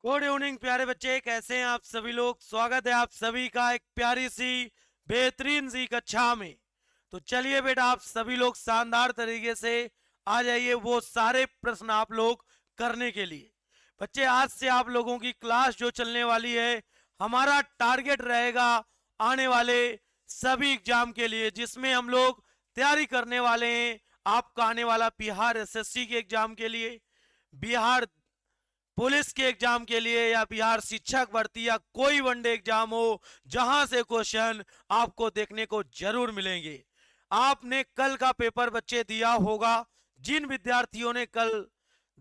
Good evening प्यारे बच्चे, कैसे हैं आप सभी लोग। स्वागत है आप सभी का एक प्यारी सी बेहतरीन सी कक्षा में। तो चलिए बेटा, आप सभी लोग शानदार तरीके से आ जाइए वो सारे प्रश्न आप लोग करने के लिए। बच्चे, आज से आप लोगों की क्लास जो चलने वाली है, हमारा टारगेट रहेगा आने वाले सभी एग्जाम के लिए, जिसमें हम लोग तैयारी करने वाले हैं आपका आने वाला बिहार एसएससी के एग्जाम के लिए, बिहार पुलिस के एग्जाम के लिए, या बिहार शिक्षक भर्ती, या कोई वनडे एग्जाम हो, जहां से क्वेश्चन आपको देखने को जरूर मिलेंगे। आपने कल का पेपर बच्चे दिया होगा। जिन विद्यार्थियों ने कल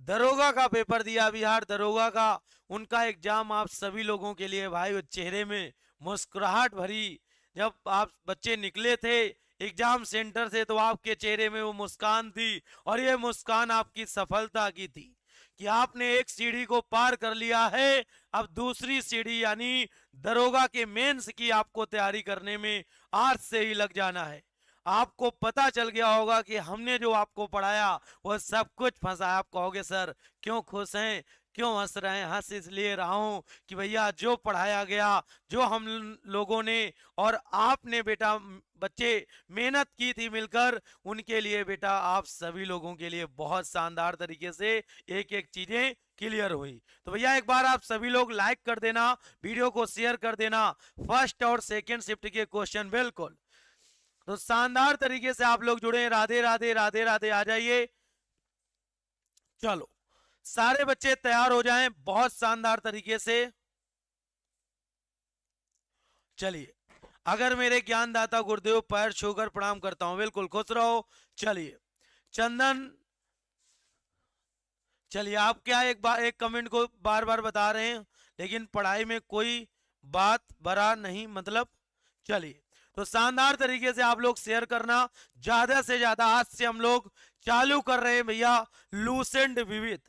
दरोगा का पेपर दिया, बिहार दरोगा का, उनका एग्जाम आप सभी लोगों के लिए भाई चेहरे में मुस्कुराहट भरी, जब आप बच्चे निकले थे एग्जाम सेंटर से तो आपके चेहरे में वो मुस्कान थी, और ये मुस्कान आपकी सफलता की थी कि आपने एक सीढ़ी को पार कर लिया है। अब दूसरी सीढ़ी यानी दरोगा के मेंस की आपको तैयारी करने में आज से ही लग जाना है। आपको पता चल गया होगा कि हमने जो आपको पढ़ाया वो सब कुछ फंसा है। आप कहोगे सर क्यों खुश हैं, क्यों हंस रहे हैं। हंस इसलिए रहा हूं कि भैया जो पढ़ाया गया, जो हम लोगों ने और आपने बेटा बच्चे मेहनत की थी मिलकर, उनके लिए बेटा आप सभी लोगों के लिए बहुत शानदार तरीके से एक एक चीजें क्लियर हुई। तो भैया एक बार आप सभी लोग लाइक कर देना, वीडियो को शेयर कर देना। फर्स्ट और सेकंड शिफ्ट के क्वेश्चन बिल्कुल तो शानदार तरीके से आप लोग जुड़े। राधे राधे राधे राधे, आ जाइए। चलो सारे बच्चे तैयार हो जाएं बहुत शानदार तरीके से। चलिए, अगर मेरे ज्ञानदाता गुरुदेव पैर छूकर प्रणाम करता हूं, बिल्कुल खुश रहो। चलिए चंदन, चलिए आप क्या एक कमेंट को बार बार बता रहे हैं, लेकिन पढ़ाई में कोई बात बड़ा नहीं मतलब। चलिए, तो शानदार तरीके से आप लोग शेयर करना ज्यादा से ज्यादा। आज से हम लोग चालू कर रहे हैं भैया लूसेंट विविध।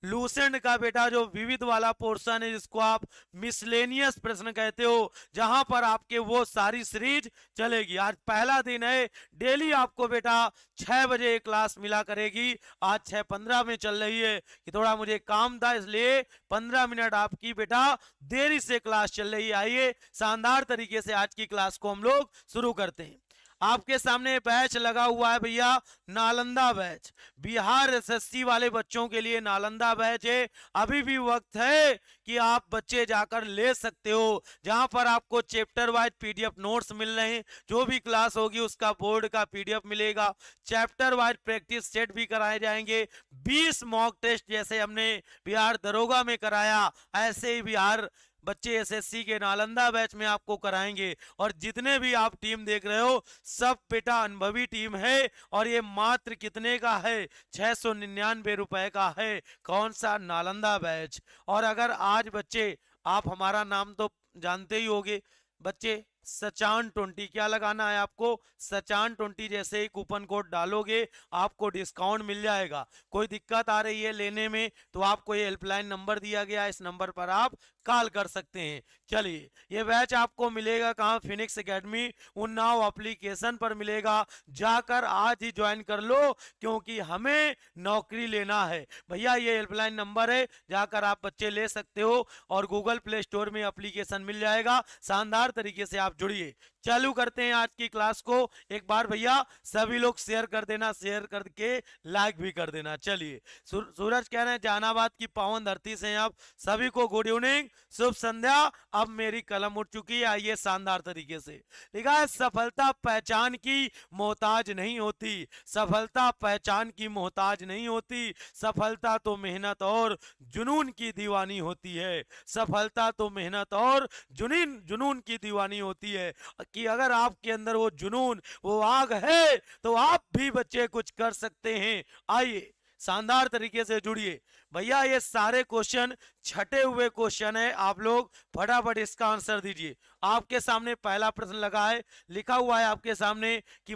लूसेंट का बेटा जो विविध वाला पोर्शन है, जिसको आप मिसलेनियस प्रश्न कहते हो, जहां पर आपके वो सारी सीरीज चलेगी। आज पहला दिन है, डेली आपको बेटा 6 बजे क्लास मिला करेगी। आज 6:15 में चल रही है कि थोड़ा मुझे काम था, इसलिए 15 मिनट आपकी बेटा देरी से क्लास चल रही है। आइए शानदार तरीके से आज की क्लास को हम लोग शुरू करते हैं। आपके सामने बैच लगा हुआ है भैया, नालंदा बैच। बिहार एसएससी वाले बच्चों के लिए नालंदा बैच है। अभी भी वक्त है कि आप बच्चे जाकर ले सकते हो, जहां पर आपको चैप्टर वाइज पीडीएफ नोट्स मिल रहे हैं। जो भी क्लास होगी उसका बोर्ड का पीडीएफ मिलेगा। चैप्टर वाइज प्रैक्टिस सेट भी कराए जाएंगे। 20 मॉक टेस्ट जैसे हमने बिहार दरोगा में कराया, ऐसे ही बिहार बच्चे एसएससी के नालंदा बैच में आपको कराएंगे। और जितने भी आप टीम देख रहे हो, सब बेटा अनुभवी टीम है। और ये मात्र कितने का है? 699 रुपए का है। कौन सा? नालंदा बैच। और अगर आज बच्चे, आप हमारा नाम तो जानते ही होंगे बच्चे, सचान 20। क्या लगाना है आपको? सचान 20। जैसे ही कूपन कोड डालोगे आपको डिस्काउंट मिल जाएगा। कोई दिक्कत आ रही है लेने में तो आपको ये हेल्पलाइन नंबर दिया गया है, इस नंबर पर आप कॉल कर सकते हैं। चलिए, ये बैच आपको मिलेगा कहाँ? फिनिक्स एकेडमी उन्नाव एप्लीकेशन पर मिलेगा। जाकर आज ही ज्वाइन कर लो, क्योंकि हमें नौकरी लेना है भैया। ये हेल्पलाइन नंबर है, जाकर आप बच्चे ले सकते हो, और गूगल प्ले स्टोर में एप्लीकेशन मिल जाएगा। शानदार तरीके से आप जुड़िए। चालू करते हैं आज की क्लास को। एक बार भैया सभी लोग शेयर कर देना, शेयर करके लाइक भी कर देना। चलिए, सूरज कह रहे हैं जहानाबाद की पावन धरती से आप सभी को गुड इवनिंग, शुभ संध्या। अब मेरी कलम उठ चुकी है। आइए शानदार तरीके से लिखा है, सफलता पहचान की मोहताज नहीं होती। सफलता पहचान की मोहताज नहीं होती। सफलता तो मेहनत और जुनून की दीवानी होती है। सफलता तो मेहनत और जुनून की दीवानी होती है। कि अगर आपके अंदर वो जुनून, वो आग है, तो आप भी बच्चे कुछ कर सकते हैं। आइए शानदार तरीके से जुड़िए भैया। ये सारे क्वेश्चन छटे हुए क्वेश्चन है, आप लोग फटाफट इसका आंसर दीजिए। आपके सामने पहला प्रश्न लगा है, लिखा हुआ है आपके सामने कि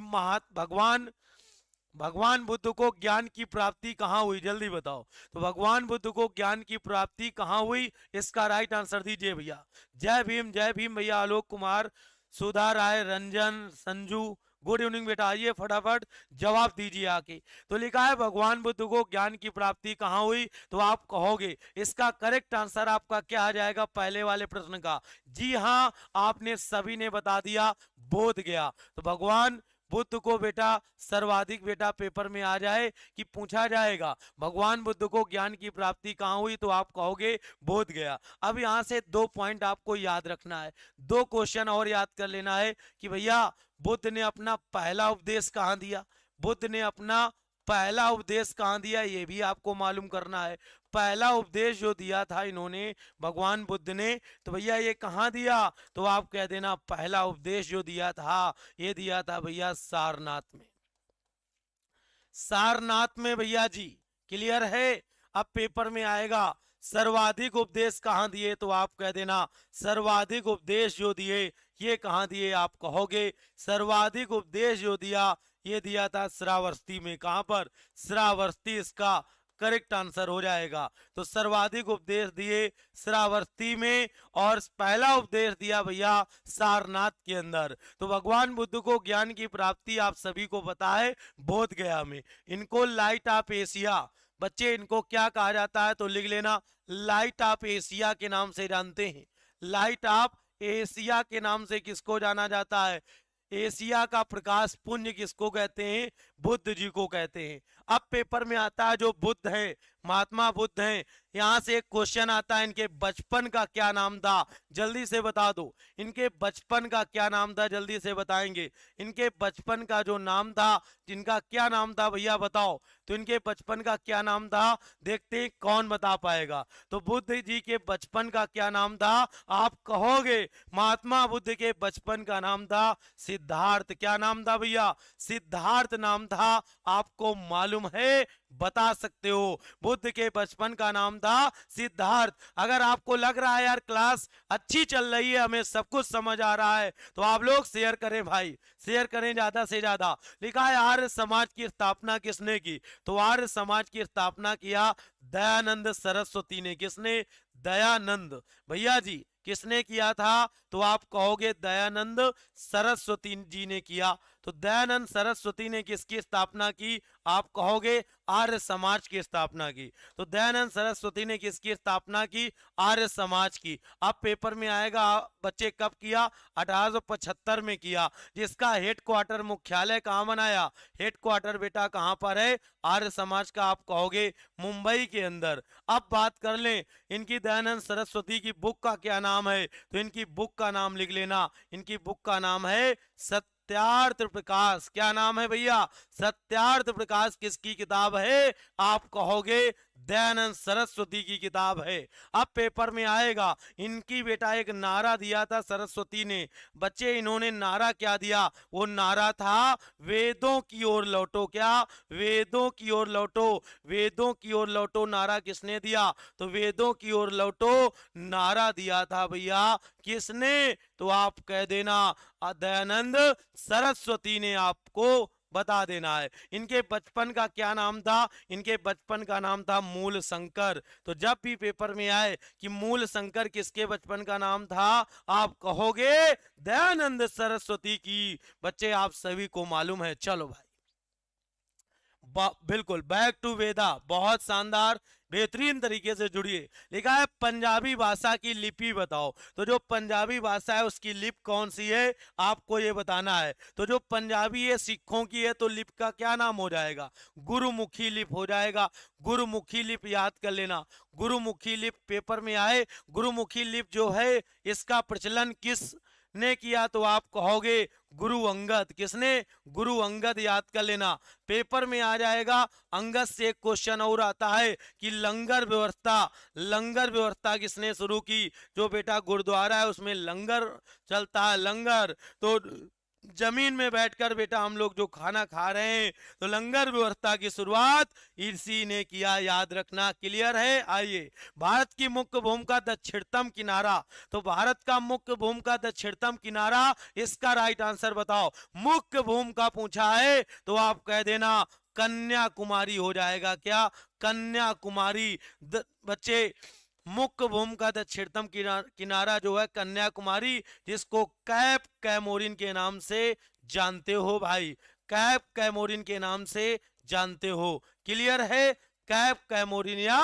भगवान बुद्ध को ज्ञान की प्राप्ति कहां हुई? जल्दी बताओ। तो भगवान बुद्ध को ज्ञान की प्राप्ति कहां हुई? इसका राइट आंसर दीजिए भैया। जय भीम भैया। आलोक कुमार, सुधा राय, रंजन, संजू, गुड इवनिंग बेटा, आइए फटाफट जवाब दीजिए आके। तो लिखा है भगवान बुद्ध को ज्ञान की प्राप्ति कहाँ हुई, तो आप कहोगे इसका करेक्ट आंसर आपका क्या आ जाएगा पहले वाले प्रश्न का। जी हाँ, आपने सभी ने बता दिया, बोध गया। तो भगवान बुद्ध को बेटा सर्वाधिक बेटा पेपर में आ जाए कि पूछा जाएगा भगवान बुद्ध को ज्ञान की प्राप्ति कहाँ हुई, तो आप कहोगे बोध गया। अब यहां से 2 पॉइंट आपको याद रखना है, 2 क्वेश्चन और याद कर लेना है कि भैया बुद्ध ने अपना पहला उपदेश कहाँ दिया, बुद्ध ने अपना पहला उपदेश कहाँ दिया, ये भी आपको मालूम करना है। पहला उपदेश जो दिया था इन्होंने भगवान बुद्ध ने, तो भैया ये कहाँ दिया, तो आप कह देना पहला उपदेश जो दिया था ये दिया था भैया सारनाथ में। सारनाथ में भैया जी, क्लियर है। अब पेपर में आएगा सर्वाधिक उपदेश कहाँ दिए, तो आप कह देना सर्वाधिक उपदेश जो दिए ये कहाँ दिए, आप कहोगे सर्वाधिक उपदेश जो दिया ये दिया था श्रावस्ती में। कहां पर, श्रावस्ती इसका करेक्ट आंसर हो जाएगा। तो सर्वाधिक उपदेश दिए श्रावस्ती में और पहला उपदेश दिया भैया सारनाथ के अंदर। तो भगवान बुद्ध को ज्ञान की प्राप्ति आप सभी को पता है बोध गया में। इनको लाइट ऑफ एशिया, बच्चे इनको क्या कहा जाता है, तो लिख लेना लाइट ऑफ एशिया के नाम से जानते हैं। लाइट ऑफ एशिया के नाम से किसको जाना जाता है, एशिया का प्रकाश पुंज किसको कहते हैं, बुद्ध जी को कहते हैं। अब पेपर में आता है जो बुद्ध है, महात्मा बुद्ध हैं, यहां से एक क्वेश्चन आता है इनके बचपन का क्या नाम था, जल्दी से बता दो। इनके बचपन का क्या नाम था, जल्दी से बताएंगे। इनके बचपन का जो नाम था, जिनका क्या नाम था भैया बताओ, तो इनके बचपन का क्या नाम था, देखते हैं कौन बता पाएगा। तो बुद्ध जी के बचपन का क्या नाम था, आप कहोगे महात्मा बुद्ध के बचपन का नाम था सिद्धार्थ। क्या नाम था भैया, सिद्धार्थ नाम था। आपको मालूम है, बता सकते हो, बुद्ध के बचपन का नाम था सिद्धार्थ। अगर आपको लग रहा है यार क्लास अच्छी चल रही है, हमें सब कुछ समझ आ रहा है, तो आप लोग शेयर करें भाई, शेयर करें ज्यादा से ज्यादा। लिखा है आर्य समाज की स्थापना किसने की, तो आर्य समाज की स्थापना किया दयानंद सरस्वती ने। किसने, दयानंद भैया जी किसने किया था, तो आप कहोगे दयानंद सरस्वती जी ने किया। तो दयानंद सरस्वती ने किसकी स्थापना की, आप कहोगे आर्य समाज की स्थापना की। तो दयानंद सरस्वती ने किसकी स्थापना की, आर्य समाज की। अब पेपर में आएगा बच्चे कब किया, 1875 में किया। जिसका हेडक्वार्टर मुख्यालय कहां बनाया, हेडक्वार्टर बेटा कहां पर है, आर्य समाज का, आप कहोगे मुंबई के अंदर। अब बात कर लें इनकी दयानंद सरस्वती की बुक का क्या नाम है, तो इनकी बुक का नाम लिख लेना, इनकी बुक का नाम है सत्यार्थ प्रकाश। क्या नाम है भैया, सत्यार्थ प्रकाश। किसकी किताब है, आप कहोगे दयानंद सरस्वती की किताब है। अब पेपर में आएगा इनकी बेटा एक नारा दिया था सरस्वती ने, बच्चे इन्होंने नारा क्या दिया, वो नारा था वेदों की ओर लौटो। क्या, वेदों की ओर लौटो, वेदों की ओर लौटो नारा किसने दिया, तो वेदों की ओर लौटो नारा दिया था भैया किसने, तो आप कह देना दयानंद सरस्वती ने, आपको बता देना है। इनके बचपन का क्या नाम था, इनके बचपन का नाम था मूल शंकर। तो जब भी पेपर में आए कि मूल शंकर किसके बचपन का नाम था, आप कहोगे दयानंद सरस्वती की। बच्चे आप सभी को मालूम है। चलो भाई बिल्कुल बैक टू वेदा, बहुत शानदार बेहतरीन तरीके से जुड़िए। लिखा है पंजाबी भाषा की लिपि बताओ, तो जो पंजाबी भाषा है उसकी लिप कौन सी है, आपको ये बताना है। तो जो पंजाबी है सिखों की है, तो लिप का क्या नाम हो जाएगा, गुरुमुखी लिप हो जाएगा। गुरुमुखी लिप याद कर लेना, गुरुमुखी लिप पेपर में आए। गुरुमुखी लिप जो है इसका प्रचलन किस ने किया, तो आप कहोगे गुरु अंगद। किसने, गुरु अंगद। याद कर लेना, पेपर में आ जाएगा। अंगद से एक क्वेश्चन और आता है कि लंगर व्यवस्था, लंगर व्यवस्था किसने शुरू की, जो बेटा गुरुद्वारा है उसमें लंगर चलता है, लंगर। तो जमीन में बैठकर बेटा हम लोग जो खाना खा रहे हैं, तो लंगर व्यवस्था की शुरुआत इसी ने किया, याद रखना। क्लियर है। आइए, भारत की मुख्य भूमि का दक्षिणतम किनारा, तो भारत का मुख्य भूमि का दक्षिणतम किनारा, इसका राइट आंसर बताओ। मुख्य भूमि का पूछा है तो आप कह देना कन्याकुमारी हो जाएगा। क्या, कन्याकुमारी। बच्चे मुख्य भूमि का दक्षिणतम किनारा जो है कन्याकुमारी, जिसको कैप कैमोरिन के नाम से जानते हो भाई, कैप कैमोरिन के नाम से जानते हो। क्लियर है, कैप कैमोरिन या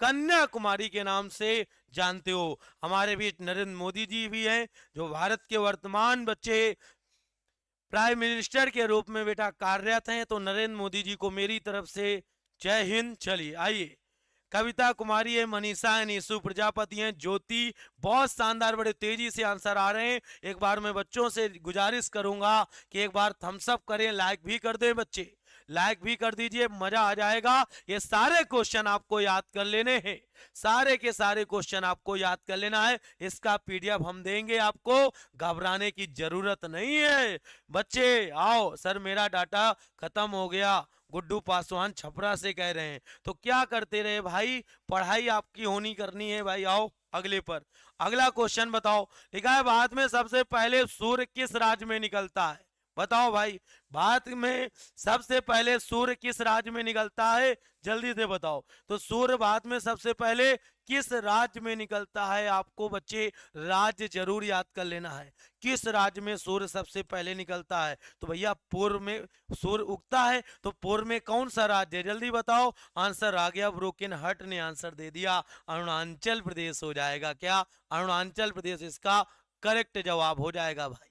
कन्याकुमारी के नाम से जानते हो। हमारे बीच नरेंद्र मोदी जी भी हैं, जो भारत के वर्तमान बच्चे प्राइम मिनिस्टर के रूप में बेटा कार्यरत हैं। तो नरेंद्र मोदी जी को मेरी तरफ से जय हिंद। चलिए आइए, कविता कुमारी है, मनीषा है, नीसू प्रजापति हैं, ज्योति, बहुत शानदार, बड़े तेजी से आंसर आ रहे हैं। एक बार मैं बच्चों से गुजारिश करूंगा कि एक बार थम्स अप करें, लाइक भी कर दें बच्चे, लाइक भी कर दीजिए, मजा आ जाएगा। ये सारे क्वेश्चन आपको याद कर लेने हैं, सारे के सारे क्वेश्चन आपको याद कर लेना है। इसका पीडीएफ हम देंगे आपको, घबराने की जरूरत नहीं है बच्चे। आओ सर मेरा डाटा खत्म हो गया, गुड्डू पासवान छपरा से कह रहे हैं। तो क्या करते रहे भाई, पढ़ाई आपकी होनी करनी है भाई। आओ अगले पर, अगला क्वेश्चन बताओ। लिखा है भारत में सबसे पहले सूर्य किस राज्य में निकलता है? बताओ भाई, भारत में सबसे पहले सूर्य किस राज्य में निकलता है? जल्दी से बताओ। तो सूर्य भारत में सबसे पहले किस राज्य में निकलता है? आपको बच्चे राज्य जरूर याद कर लेना है, किस राज्य में सूर्य सबसे पहले निकलता है। तो भैया पूर्व में सूर्य उगता है, तो पूर्व में कौन सा राज्य है? जल्दी बताओ। आंसर आ गया, ब्रोकन हट ने आंसर दे दिया, अरुणाचल प्रदेश हो जाएगा। क्या? अरुणाचल प्रदेश इसका करेक्ट जवाब हो जाएगा भाई,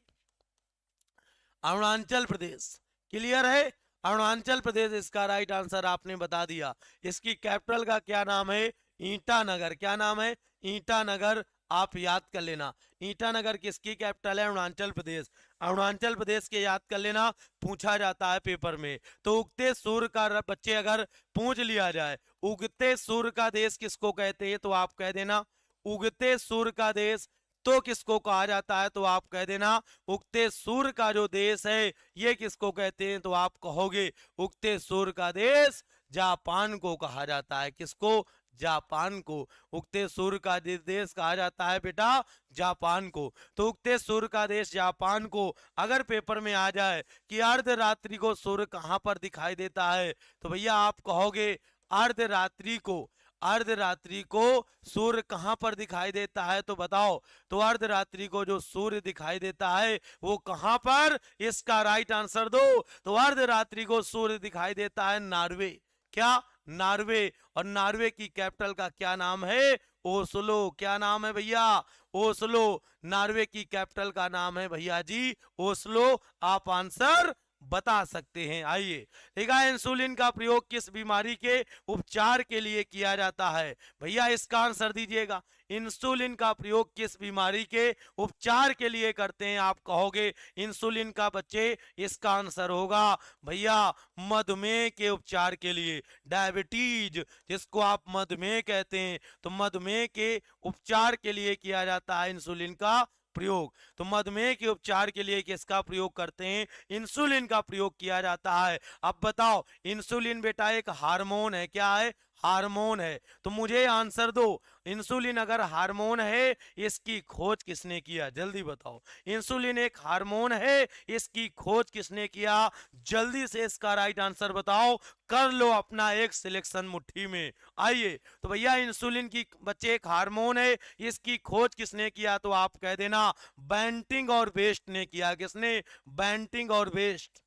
अरुणाचल प्रदेश। क्लियर है, अरुणाचल प्रदेश इसका राइट आंसर आपने बता दिया। इसकी कैपिटल का क्या नाम है? ईटानगर। क्या नाम है? ईटानगर। आप याद कर लेना, ईटानगर किसकी कैपिटल है? अरुणाचल प्रदेश। अरुणाचल प्रदेश के याद कर लेना, पूछा जाता है पेपर में। तो उगते सूर्य का बच्चे अगर पूछ लिया जाए, उगते सूर्य का देश किसको कहते हैं? तो आप कह देना उगते सूर्य का देश। तो किसको कहा जाता है? तो आप कह देना उगते सूर्य का जो देश है ये किसको कहते हैं? तो आप कहोगे उगते सूर्य का देश जापान को कहा जाता है। किसको? जापान को। उगते सूर्य का देश कहा जाता है बेटा जापान को। तो उगते सूर्य का देश जापान को अगर पेपर में आ जाए कि अर्धरात्रि को सूर्य कहां पर दिखाई देता है, तो भैया आप कहोगे अर्धरात्रि को, अर्धरात्रि को सूर्य कहां पर दिखाई देता है? तो बताओ। तो अर्धरात्रि को जो सूर्य दिखाई देता है वो कहां पर? इसका राइट आंसर दो। तो अर्धरात्रि को सूर्य दिखाई देता है नॉर्वे। क्या? नॉर्वे। और नॉर्वे की कैपिटल का क्या नाम है? ओस्लो। क्या नाम है भैया? ओस्लो। नॉर्वे की कैपिटल का नाम है भैया जी ओस्लो। आप आंसर बता सकते हैं। आइए, ठीक है, इंसुलिन का प्रयोग किस बीमारी के उपचार के लिए किया जाता है? भैया इसका आंसर दीजिएगा। इंसुलिन का प्रयोग किस बीमारी के उपचार के लिए करते हैं? आप कहोगे इंसुलिन का बच्चे इसका आंसर होगा भैया मधुमेह के उपचार के लिए, डायबिटीज जिसको आप मधुमेह कहते हैं, तो मधुमेह के उपचार के लिए किया जाता है इंसुलिन का प्रयोग। तो मधुमेह के उपचार के लिए किसका प्रयोग करते हैं? इंसुलिन का प्रयोग किया जाता है। अब बताओ, इंसुलिन बेटा एक हार्मोन है। क्या है? हार्मोन है। तो मुझे आंसर दो, इंसुलिन अगर हार्मोन है इसकी खोज किसने किया? जल्दी बताओ। इंसुलिन एक हार्मोन है, इसकी खोज किसने किया? जल्दी से इसका राइट आंसर बताओ, कर लो अपना एक सिलेक्शन मुट्ठी में। आइए, तो भैया इंसुलिन की बच्चे एक हार्मोन है, इसकी खोज किसने किया? तो आप कह देना बेंटिंग और वेस्ट ने किया। किसने? बेंटिंग और वेस्ट।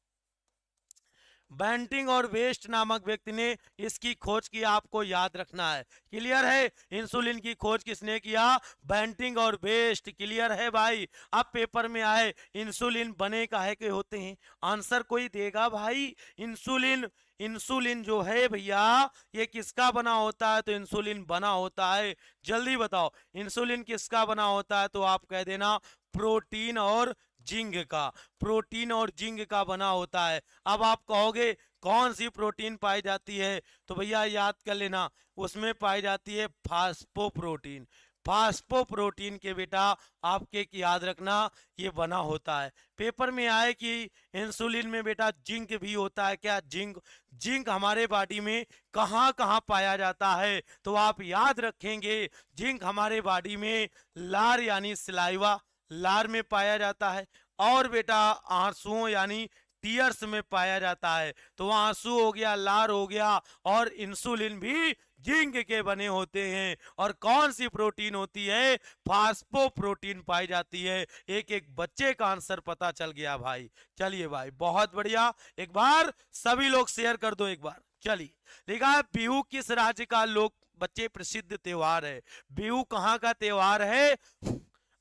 बेंटिंग और वेस्ट नामक व्यक्ति ने इसकी खोज की, आपको याद रखना है। क्लियर है? इंसुलिन की खोज किसने किया? बेंटिंग और वेस्ट। क्लियर है भाई? अब पेपर में आए इंसुलिन बने काहे के होते हैं? आंसर कोई देगा भाई? इंसुलिन, इंसुलिन जो है भैया ये किसका बना होता है? तो इंसुलिन बना होता है, जल्दी बताओ, इंसुलिन किसका बना होता है? तो आप कह देना प्रोटीन और जिंक का। प्रोटीन और जिंक का बना होता है। अब आप कहोगे कौन सी प्रोटीन पाई जाती है? तो भैया याद कर लेना, उसमें पाई जाती है फास्फोप्रोटीन। फास्फोप्रोटीन के बेटा आपके याद रखना ये बना होता है। पेपर में आए कि इंसुलिन में बेटा जिंक भी होता है। क्या? जिंक। जिंक हमारे बॉडी में कहाँ कहाँ पाया जाता है? तो आप याद रखेंगे जिंक हमारे बॉडी में लार यानी सिलाइवा, लार में पाया जाता है, और बेटा आंसुओं यानी टीयर्स में पाया जाता है। तो आंसू हो गया, लार हो गया, और इंसुलिन भी जिंक के बने होते हैं। और कौन सी प्रोटीन होती है? फास्फोप्रोटीन पाई जाती है। एक एक बच्चे का आंसर पता चल गया भाई। चलिए भाई बहुत बढ़िया, एक बार सभी लोग शेयर कर दो एक बार। चलिए, लिखा है बिहू किस राज्य का लोक बच्चे प्रसिद्ध त्योहार है? बिहू कहां का त्योहार है?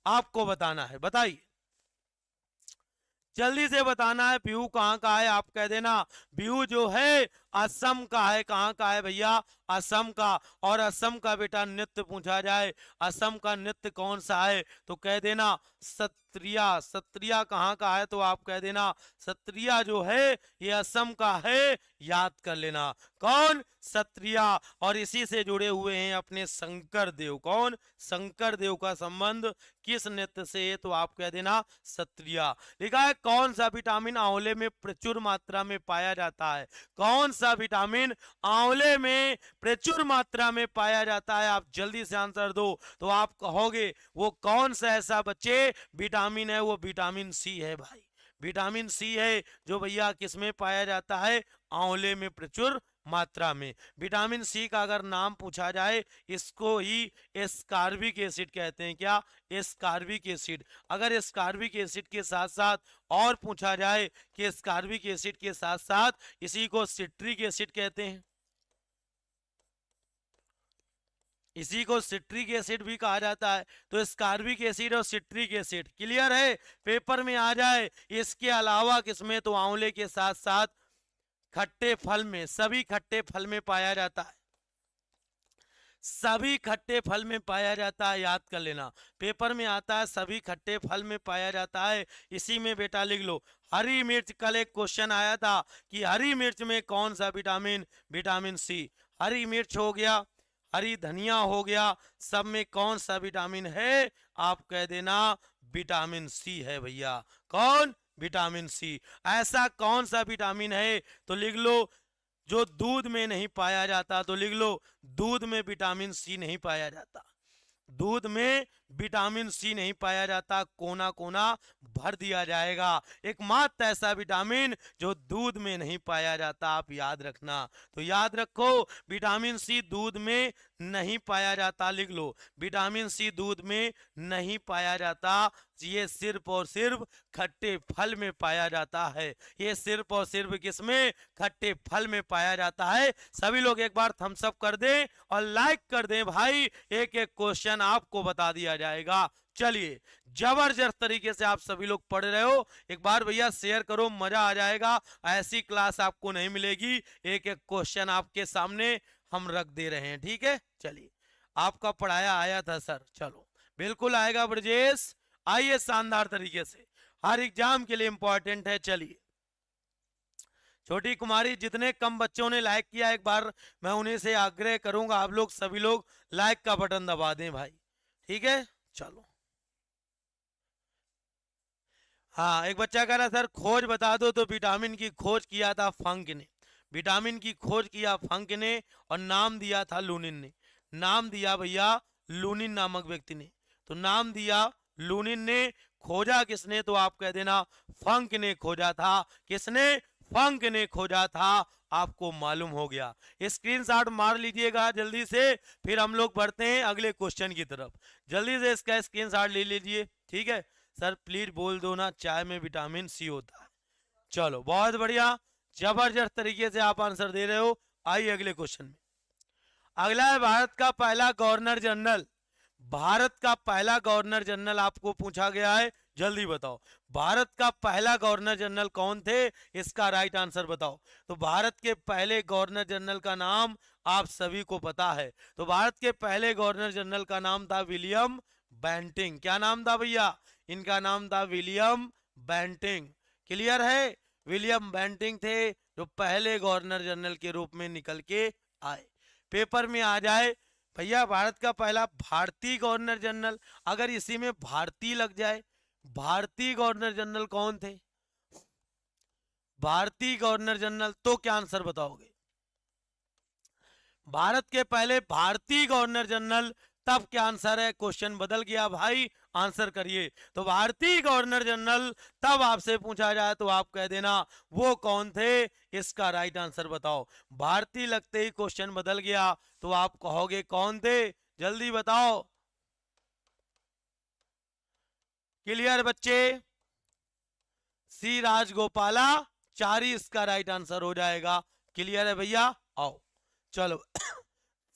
आपको बताना है, बताइए जल्दी से बताना है। बिहू कहाँ का है? आप कह देना बिहू जो है असम का है। कहाँ का है भैया? असम का। और असम का बेटा नृत्य पूछा जाए, असम का नृत्य कौन सा है? तो कह देना सत्रिया। सत्रिया कहाँ का है? तो आप कह देना सत्रिया जो है ये असम का है। याद कर लेना कौन? सत्रिया। और इसी से जुड़े हुए हैं अपने शंकर देव। कौन? शंकर देव का संबंध किस नृत्य से है? तो आप कह देना सत्रिया। लिखा है कौन सा विटामिन आंवले में प्रचुर मात्रा में पाया जाता है? कौन सा विटामिन आंवले में प्रचुर मात्रा में पाया जाता है? आप जल्दी से आंसर दो तो आप कहोगे वो कौन सा ऐसा बच्चे विटामिन है? वो विटामिन सी है भाई। विटामिन सी है जो भैया किसमें पाया जाता है? आंवले में प्रचुर मात्रा में। विटामिन सी का अगर नाम पूछा जाए, इसको ही एस्कार्बिक एसिड कहते हैं। क्या? Ascorbic acid. अगर एस्कार्बिक एसिड के साथ साथ और पूछा जाए कि एस्कार्बिक एसिड के साथ साथ इसी को सिट्रिक एसिड कहते हैं, इसी को सिट्रिक एसिड भी कहा जाता है। तो एस्कार्बिक एसिड और सिट्रिक एसिड क्लियर है, पेपर में आ जाए। इसके अलावा किसमें? तो आंवले के साथ साथ खट्टे फल में, सभी खट्टे फल में पाया जाता है। सभी खट्टे फल में पाया जाता है, याद कर लेना, पेपर में आता है सभी खट्टे फल में पाया जाता है। इसी में बेटा लिख लो हरी मिर्च। कल एक क्वेश्चन आया था कि हरी मिर्च में कौन सा विटामिन? Vitamin C. हरी मिर्च हो गया, हरी धनिया हो गया, सब में कौन सा विटामिन है? आप कह देना विटामिन सी है भैया। कौन? Vitamin C. ऐसा कौन सा विटामिन है? तो लिख लो जो दूध में नहीं पाया जाता। तो लिख लो दूध में विटामिन सी नहीं पाया जाता। दूध में विटामिन सी नहीं पाया जाता, कोना कोना भर दिया जाएगा। एकमात्र ऐसा विटामिन जो दूध में नहीं पाया जाता, आप याद रखना। तो याद रखो विटामिन सी दूध में नहीं पाया जाता। लिख लो विटामिन सी दूध में नहीं पाया जाता, ये सिर्फ और सिर्फ खट्टे फल में पाया जाता है। ये सिर्फ और सिर्फ किसमें? खट्टे फल में पाया जाता है। सभी लोग एक बार थम्स अप कर दें और लाइक कर दें भाई, एक एक क्वेश्चन आपको बता दिया जाएगा। चलिए जबरदस्त तरीके से आप सभी लोग पढ़ रहे हो, एक बार भैया शेयर करो, मजा आ जाएगा। ऐसी क्लास आपको नहीं मिलेगी, एक एक क्वेश्चन आपके सामने हम रख दे रहे हैं, ठीक है। चलिए आपका पढ़ाया आया था सर, चलो बिल्कुल आएगा ब्रजेश, आइए शानदार तरीके से, हर एग्जाम के लिए इंपॉर्टेंट है। चलिए छोटी कुमारी, जितने कम बच्चों ने लाइक किया एक बार मैं उन्हीं से आग्रह करूंगा आप लोग सभी लोग लाइक का बटन दबा दें भाई, ठीक है। चलो हाँ, एक बच्चा कह रहा सर खोज बता दो, तो विटामिन की खोज किया था फंक ने। विटामिन की खोज किया फंक ने और नाम दिया था लूनिन ने। नाम दिया भैया लूनिन नामक व्यक्ति ने। तो नाम दिया लूनिन ने, खोजा किसने? तो आप कह देना फंक ने खोजा था। किसने? फंक ने खोजा था। आपको मालूम हो गया, स्क्रीनशॉट मार लीजिएगा जल्दी से, फिर हम लोग बढ़ते हैं अगले क्वेश्चन की तरफ। जल्दी से इसका स्क्रीनशॉट ले लीजिए, ठीक है। सर प्लीज बोल दो ना चाय में विटामिन सी होता है। चलो बहुत बढ़िया, जबरदस्त तरीके से आप आंसर दे रहे हो। आइए अगले क्वेश्चन में। अगला है भारत का पहला गवर्नर जनरल। भारत का पहला गवर्नर जनरल आपको पूछा गया है, जल्दी बताओ भारत का पहला गवर्नर जनरल कौन थे? इसका राइट आंसर बताओ। तो भारत के पहले गवर्नर जनरल का नाम आप सभी को पता है। तो भारत के पहले गवर्नर जनरल का नाम था विलियम बेंटिंग। क्या नाम था भैया? इनका नाम था विलियम बेंटिंग। क्लियर है? विलियम बेंटिंग थे जो पहले गवर्नर जनरल के रूप में निकल के आए। पेपर में आ जाए भैया भारत का पहला भारतीय गवर्नर जनरल, अगर इसी में भारतीय लग जाए, भारतीय गवर्नर जनरल कौन थे? भारतीय गवर्नर जनरल, तो क्या आंसर बताओगे? भारत के पहले भारतीय गवर्नर जनरल तब क्या आंसर है? क्वेश्चन बदल गया भाई, आंसर करिए। तो भारतीय गवर्नर जनरल तब आपसे पूछा जाए तो आप कह देना वो कौन थे, इसका राइट आंसर बताओ। भारतीय लगते ही क्वेश्चन बदल गया तो आप कहोगे कौन थे, जल्दी बताओ। क्लियर बच्चे? सी राजगोपालाचारी इसका राइट आंसर हो जाएगा। क्लियर है भैया? आओ चलो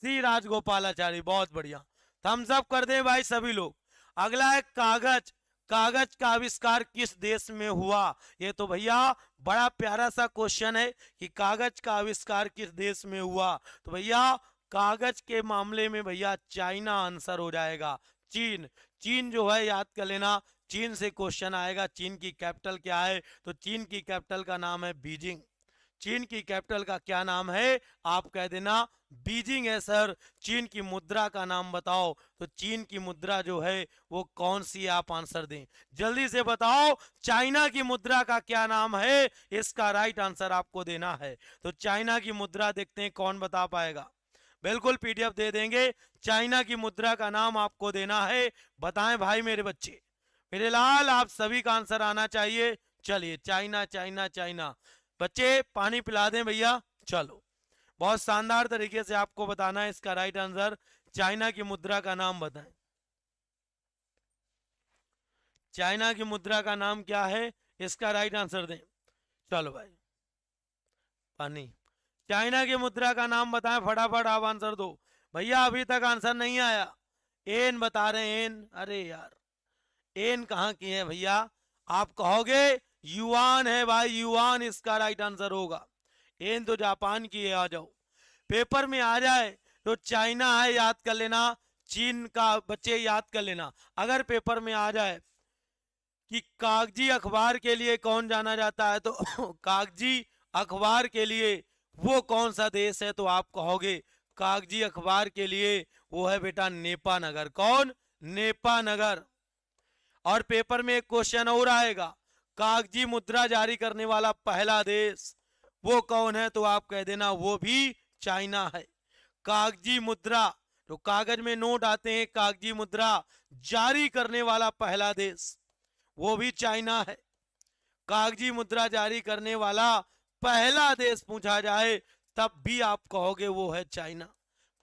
सी राजगोपालाचारी, बहुत बढ़िया, थम्स अप कर दे भाई सभी लोग। अगला है कागज। कागज का आविष्कार किस देश में हुआ? ये तो भैया बड़ा प्यारा सा क्वेश्चन है कि कागज का आविष्कार किस देश में हुआ। तो भैया कागज के मामले में भैया चाइना आंसर हो जाएगा। चीन, चीन जो है याद कर लेना, चीन से क्वेश्चन आएगा। चीन की कैपिटल क्या है? तो चीन की कैपिटल का नाम है बीजिंग। चीन की कैपिटल का क्या नाम है? आप कह देना बीजिंग है सर। चीन की मुद्रा का नाम बताओ। तो चीन की मुद्रा जो है वो कौन सी है? आप आंसर दें, जल्दी से बताओ। चाइना की मुद्रा का क्या नाम है? इसका राइट आंसर आपको देना है। तो चाइना की मुद्रा देखते हैं कौन बता पाएगा। बिल्कुल पीडीएफ दे देंगे। चाइना की मुद्रा का नाम आपको देना है, बताएं भाई मेरे बच्चे, मेरे लाल, आप सभी का आंसर आना चाहिए। चलिए चाइना चाइना चाइना, बच्चे पानी पिला दें भैया। चलो बहुत शानदार तरीके से आपको बताना है इसका राइट आंसर। चाइना की मुद्रा का नाम बताएं। चाइना की मुद्रा का नाम क्या है? इसका राइट आंसर दें। चलो भाई पानी। चाइना की मुद्रा का नाम बताएं, फटाफट आप आंसर दो भैया। अभी तक आंसर नहीं आया। एन बता रहे हैं, एन। अरे यार एन कहाँ की है भैया? आप कहोगे युआन है भाई, युआन इसका राइट आंसर होगा। एन तो जापान की है। आ जाओ, पेपर में आ जाए तो चाइना है याद कर लेना, चीन का बच्चे याद कर लेना। अगर पेपर में आ जाए कि कागजी अखबार के लिए कौन जाना जाता है, तो कागजी अखबार के लिए वो कौन सा देश है? तो आप कहोगे कागजी अखबार के लिए वो है बेटा नेपा नगर। कौन? नेपा नगर। और पेपर में एक क्वेश्चन और आएगा, कागजी मुद्रा जारी करने वाला पहला देश वो कौन है? तो आप कह देना वो भी चाइना है। कागजी मुद्रा, तो कागज में नोट आते हैं, कागजी मुद्रा जारी करने वाला पहला देश वो भी चाइना है। कागजी मुद्रा जारी करने वाला पहला देश पूछा जाए तब भी आप कहोगे वो है चाइना।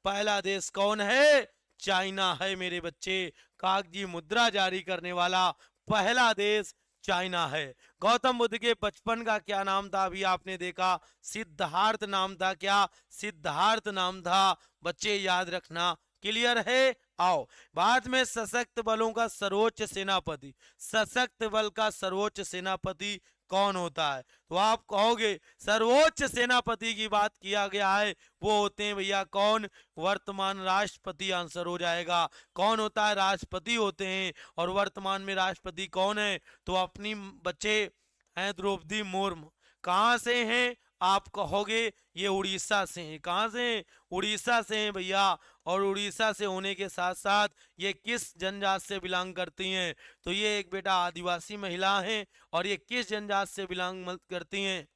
पहला देश कौन है? चाइना है मेरे बच्चे। कागजी मुद्रा जारी करने वाला पहला देश चाइना है। गौतम बुद्ध के बचपन का क्या नाम था? अभी आपने देखा सिद्धार्थ नाम था। क्या? सिद्धार्थ नाम था। बच्चे याद रखना। क्लियर है? आओ, भारत में सशक्त बलों का सर्वोच्च सेनापति, सशक्त बल का सर्वोच्च सेनापति कौन होता है? तो आप कहोगे सर्वोच्च सेनापति की बात किया गया है वो होते हैं भैया कौन? वर्तमान राष्ट्रपति आंसर हो जाएगा। कौन होता है? राष्ट्रपति होते हैं। और वर्तमान में राष्ट्रपति कौन है? तो अपनी बच्चे हैं द्रौपदी मुर्मू। कहां से हैं? आप कहोगे ये उड़ीसा से हैं। कहां से? उड़ीसा से हैं भैया। और उड़ीसा से होने के साथ साथ ये किस जनजात से बिलोंग करती हैं? तो ये एक बेटा आदिवासी महिला हैं। और ये किस जनजात से बिलोंग करती हैं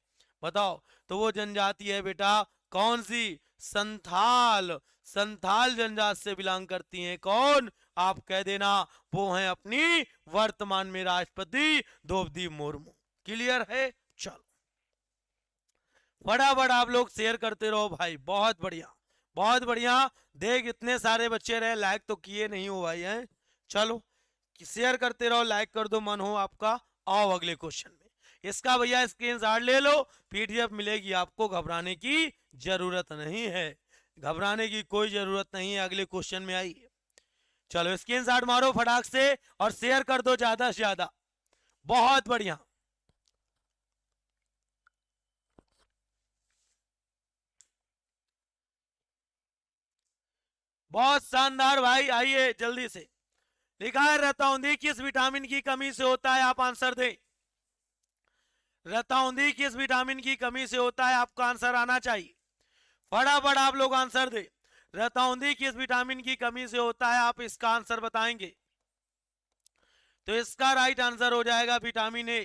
बताओ? तो वो जनजाति है बेटा कौन सी? संथाल। संथाल जनजात से बिलोंग करती हैं। कौन? आप कह देना वो हैं अपनी वर्तमान में राष्ट्रपति द्रौपदी मुर्मू। क्लियर है? चलो फटाफट आप लोग शेयर करते रहो भाई। बहुत बढ़िया, बहुत बढ़िया। देख इतने सारे बच्चे रहे, लाइक तो किए नहीं हो भाई हैं। चलो शेयर करते रहो, लाइक कर दो मन हो आपका। आओ अगले क्वेश्चन में। इसका भैया स्क्रीनशॉट ले लो, पीडीएफ मिलेगी आपको, घबराने की जरूरत नहीं है। घबराने की कोई जरूरत नहीं है। अगले क्वेश्चन में आइए। चलो स्क्रीनशॉट मारो फटाक से और शेयर कर दो ज्यादा से ज्यादा। बहुत बढ़िया, बहुत शानदार भाई। आइए जल्दी से। लिखा है रतौंधी किस विटामिन की कमी से होता है? आप आंसर दें। रतौंधी किस विटामिन की कमी से होता है? आपका आंसर आना चाहिए। फटाफट आप लोग आंसर दे। रतौंधी किस विटामिन की कमी से होता है? आप इसका आंसर बताएंगे तो इसका राइट आंसर हो जाएगा vitamin A.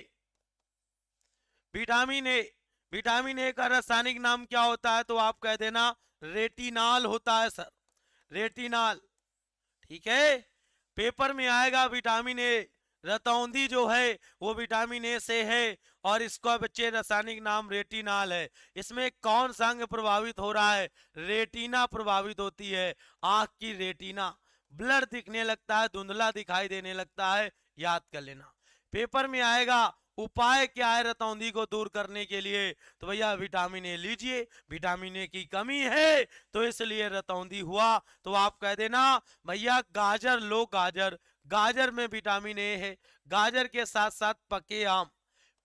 Vitamin A. Vitamin A का रासायनिक नाम क्या होता है? तो आप कह देना रेटिनॉल होता है सर, रेटिनॉल। ठीक है। पेपर में आएगा विटामिन ए, रतौंधी जो है वो विटामिन ए से है और इसका बच्चे रासायनिक नाम रेटिनाल है। इसमें कौन सा अंग प्रभावित हो रहा है? रेटिना प्रभावित होती है, आंख की रेटिना। ब्लर दिखने लगता है, धुंधला दिखाई देने लगता है, याद कर लेना। पेपर में आएगा उपाय क्या है रतौंधी को दूर करने के लिए? तो भैया विटामिन ए लीजिए, विटामिन ए की कमी है तो इसलिए रतौंधी हुआ। तो आप कह देना भैया गाजर लो, गाजर, गाजर में विटामिन ए है। गाजर के साथ साथ पके आम,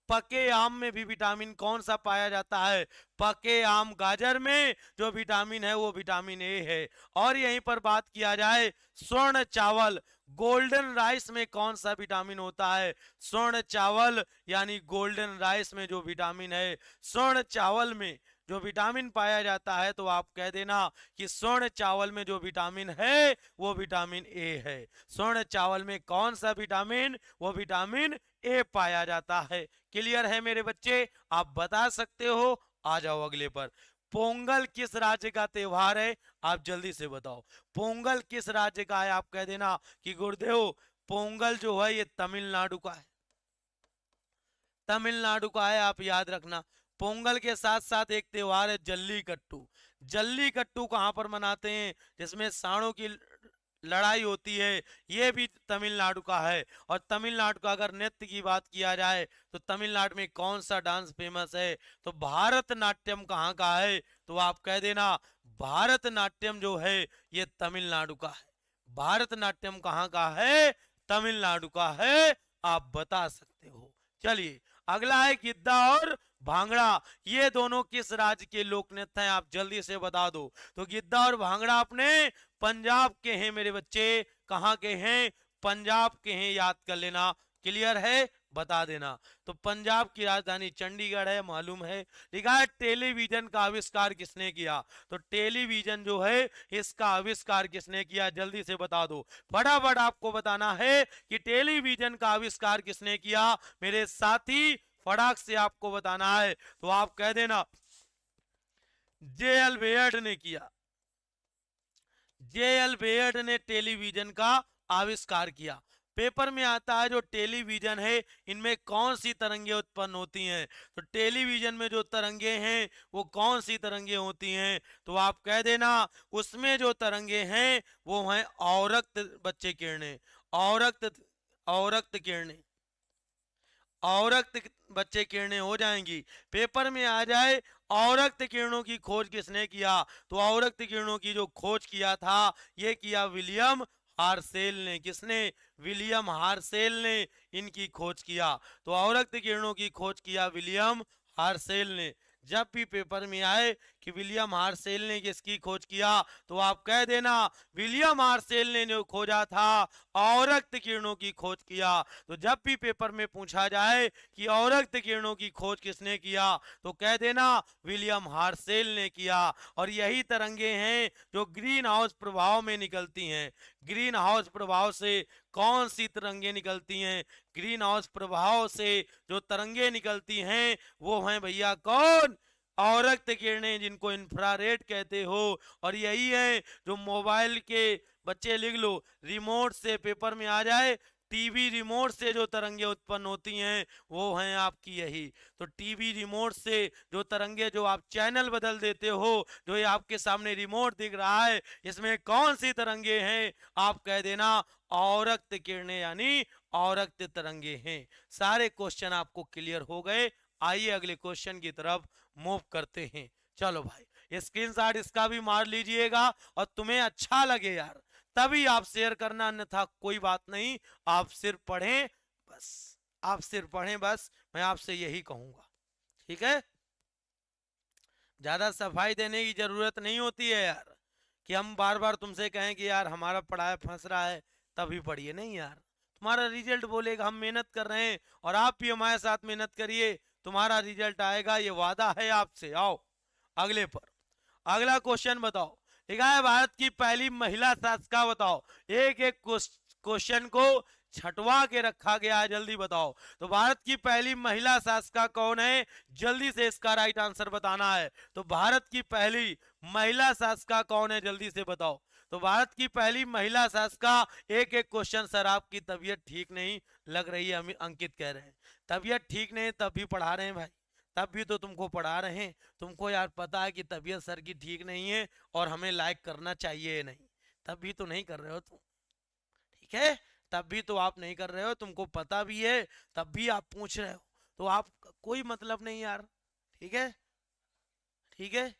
पके आम में भी विटामिन कौन सा पाया जाता है? पके आम गाजर में जो विटामिन है वो विटामिन ए है। और यहीं पर बात किया जाए स्वर्ण चावल, गोल्डन राइस में कौन सा विटामिन होता है? स्वर्ण चावल यानी गोल्डन राइस में जो विटामिन है, स्वर्ण चावल में जो विटामिन पाया जाता है, तो आप कह देना कि स्वर्ण चावल में जो विटामिन है वो विटामिन ए है। स्वर्ण चावल में कौन सा विटामिन? वो विटामिन ए पाया जाता है। क्लियर है मेरे बच्चे? आप बता सकते हो। आ जाओ अगले पर। पोंगल किस राज्य का त्योहार है? आप जल्दी से बताओ पोंगल किस राज्य का है? आप कह देना कि गुरुदेव पोंगल जो है ये तमिलनाडु का है, तमिलनाडु का है, आप याद रखना। पोंगल के साथ साथ एक त्योहार है जल्लीकट्टू। जल्लीकट्टू कहां पर मनाते हैं? जिसमें सांडों की लड़ाई होती है, ये भी तमिलनाडु का है। और तमिलनाडु का अगर नृत्य की बात किया जाए तो तमिलनाडु में कौन सा डांस फेमस है? तो भारतनाट्यम कहाँ का है? तो आप कह देना भारतनाट्यम जो है ये तमिलनाडु का है। भारतनाट्यम कहाँ का है? तमिलनाडु का है, आप बता सकते हो। चलिए अगला है गिद्दा और भांगड़ा, ये दोनों किस राज्य के लोक नृत्य हैं? आप जल्दी से बता दो। तो गिद्दा और भांगड़ा अपने पंजाब के हैं मेरे बच्चे। कहाँ के हैं? पंजाब के हैं, याद कर लेना। क्लियर है? बता देना। तो पंजाब की राजधानी चंडीगढ़ है, मालूम है। लिखा है टेलीविजन का आविष्कार किसने किया? तो टेलीविजन जो है इसका आविष्कार किसने किया? जल्दी से बता दो। फटाफट आपको बताना है कि टेलीविजन का आविष्कार किसने किया मेरे साथी, फटाक से आपको बताना है। तो आप कह देना जे.एल. बेयर्ड ने किया। जे.एल. बेयर्ड ने टेलीविजन का आविष्कार किया। पेपर में आता है जो टेलीविजन है इनमें कौन सी तरंगे उत्पन्न होती हैं? तो टेलीविजन में जो तरंगे हैं वो कौन सी तरंगे होती हैं? तो आप कह देना उसमें जो तरंगे हैं वो हैं औरक्त बच्चे किरणें, औरक्त, औरक्त किरणें, औरक्त बच्चे किरणें हो जाएंगी। पेपर में आ जाए औरक्त किरणों की खोज किसने किया? तो औरक्त किरणों की जो खोज किया था ये किया विलियम हार्सेल ने। किसने? विलियम हार्सेल ने इनकी खोज किया। तो औरक्त किरणों की खोज किया विलियम हार्सेल ने। जब भी पेपर में आए कि विलियम हार्सेल ने किसकी खोज किया तो आप कह देना विलियम हार्सेल ने जो खोजा था औरक्त किरणों की खोज किया। तो जब भी पेपर में पूछा जाए कि औरक्त किरणों की खोज किसने किया तो कह देना विलियम हार्सेल ने किया। और यही तरंगे हैं जो ग्रीन हाउस प्रभाव में निकलती हैं। ग्रीन हाउस प्रभाव से कौन सी तरंगे निकलती हैं? ग्रीन हाउस प्रभाव से जो तरंगे निकलती हैं वो हैं भैया कौन? औरक्त किरणें, जिनको इंफ्रारेड कहते हो। और यही है जो मोबाइल के बच्चे लिख लो, रिमोट से पेपर में आ जाए, टीवी रिमोट से जो तरंगे उत्पन्न होती हैं वो हैं आपकी यही। तो टीवी रिमोट से जो तरंगे, जो आप चैनल बदल देते हो, जो ये आपके सामने रिमोट दिख रहा है, इसमें कौन सी तरंगे हैं? आप कह देना औरक्त किरणें यानी औरक्त तरंगे हैं। सारे क्वेश्चन आपको क्लियर हो गए। आइए अगले क्वेश्चन की तरफ मूव करते हैं। चलो भाई स्क्रीनशॉट इसका भी मार लीजिएगा और तुम्हें अच्छा लगे यार तभी आप शेयर करना, अन्यथा कोई बात नहीं। आप सिर्फ पढ़ें बस, आप सिर्फ पढ़ें बस, मैं आपसे यही कहूंगा। ठीक है? ज्यादा सफाई देने की जरूरत नहीं होती है यार कि हम बार बार तुमसे कहें कि यार हमारा पढ़ाया फंस रहा है तभी पढ़िए। नहीं यार, तुम्हारा रिजल्ट बोलेगा हम मेहनत कर रहे हैं और आप भी हमारे साथ मेहनत करिए, तुम्हारा रिजल्ट आएगा, ये वादा है आपसे। आओ अगले पर। अगला क्वेश्चन बताओ। ठीक है, भारत की पहली महिला शासिका बताओ। एक एक क्वेश्चन को छटवा के रखा गया है, जल्दी बताओ। तो भारत की पहली महिला शासिका कौन है? जल्दी से इसका राइट आंसर बताना है। तो भारत की पहली महिला शासिका कौन है? जल्दी से बताओ। तो भारत की पहली महिला शासिका, एक एक क्वेश्चन सर आपकी तबीयत ठीक नहीं लग रही है, हम अंकित कह रहे हैं तबीयत ठीक नहीं, तब भी पढ़ा रहे हैं भाई, तब भी तो तुमको पढ़ा रहे हैं, तुमको यार पता है कि तबीयत सर की ठीक नहीं है और हमें लाइक करना चाहिए नहीं, तब भी तो नहीं कर रहे हो तुम, ठीक है, तब भी तो आप नहीं कर रहे हो, तुमको पता भी है, तब भी आप पूछ रहे हो, तो आप कोई मतलब नहीं यार, ठीक है, ठीक है।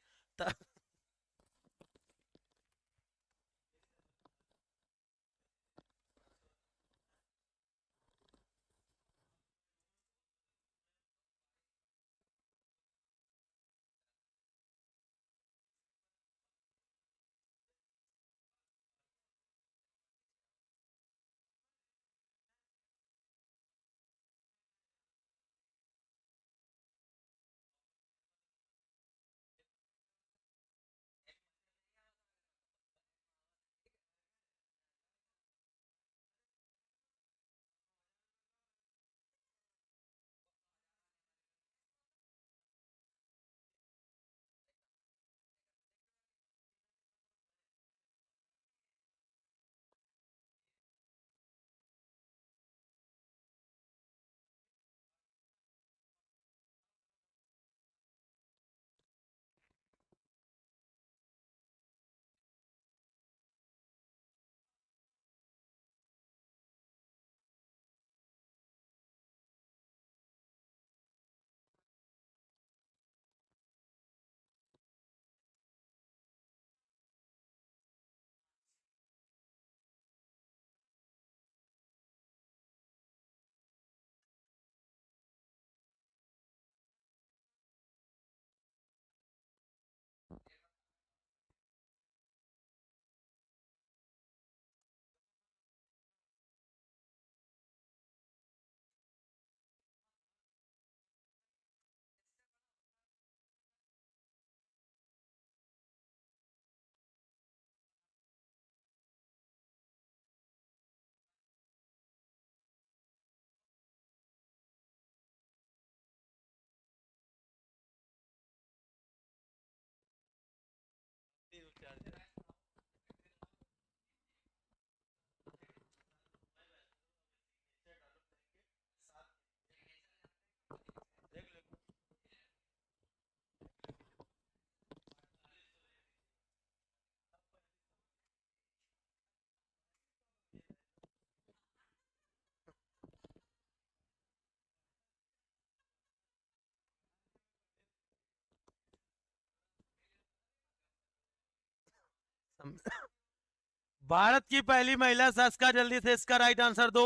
भारत की पहली महिला शासिका, जल्दी से इसका राइट आंसर दो,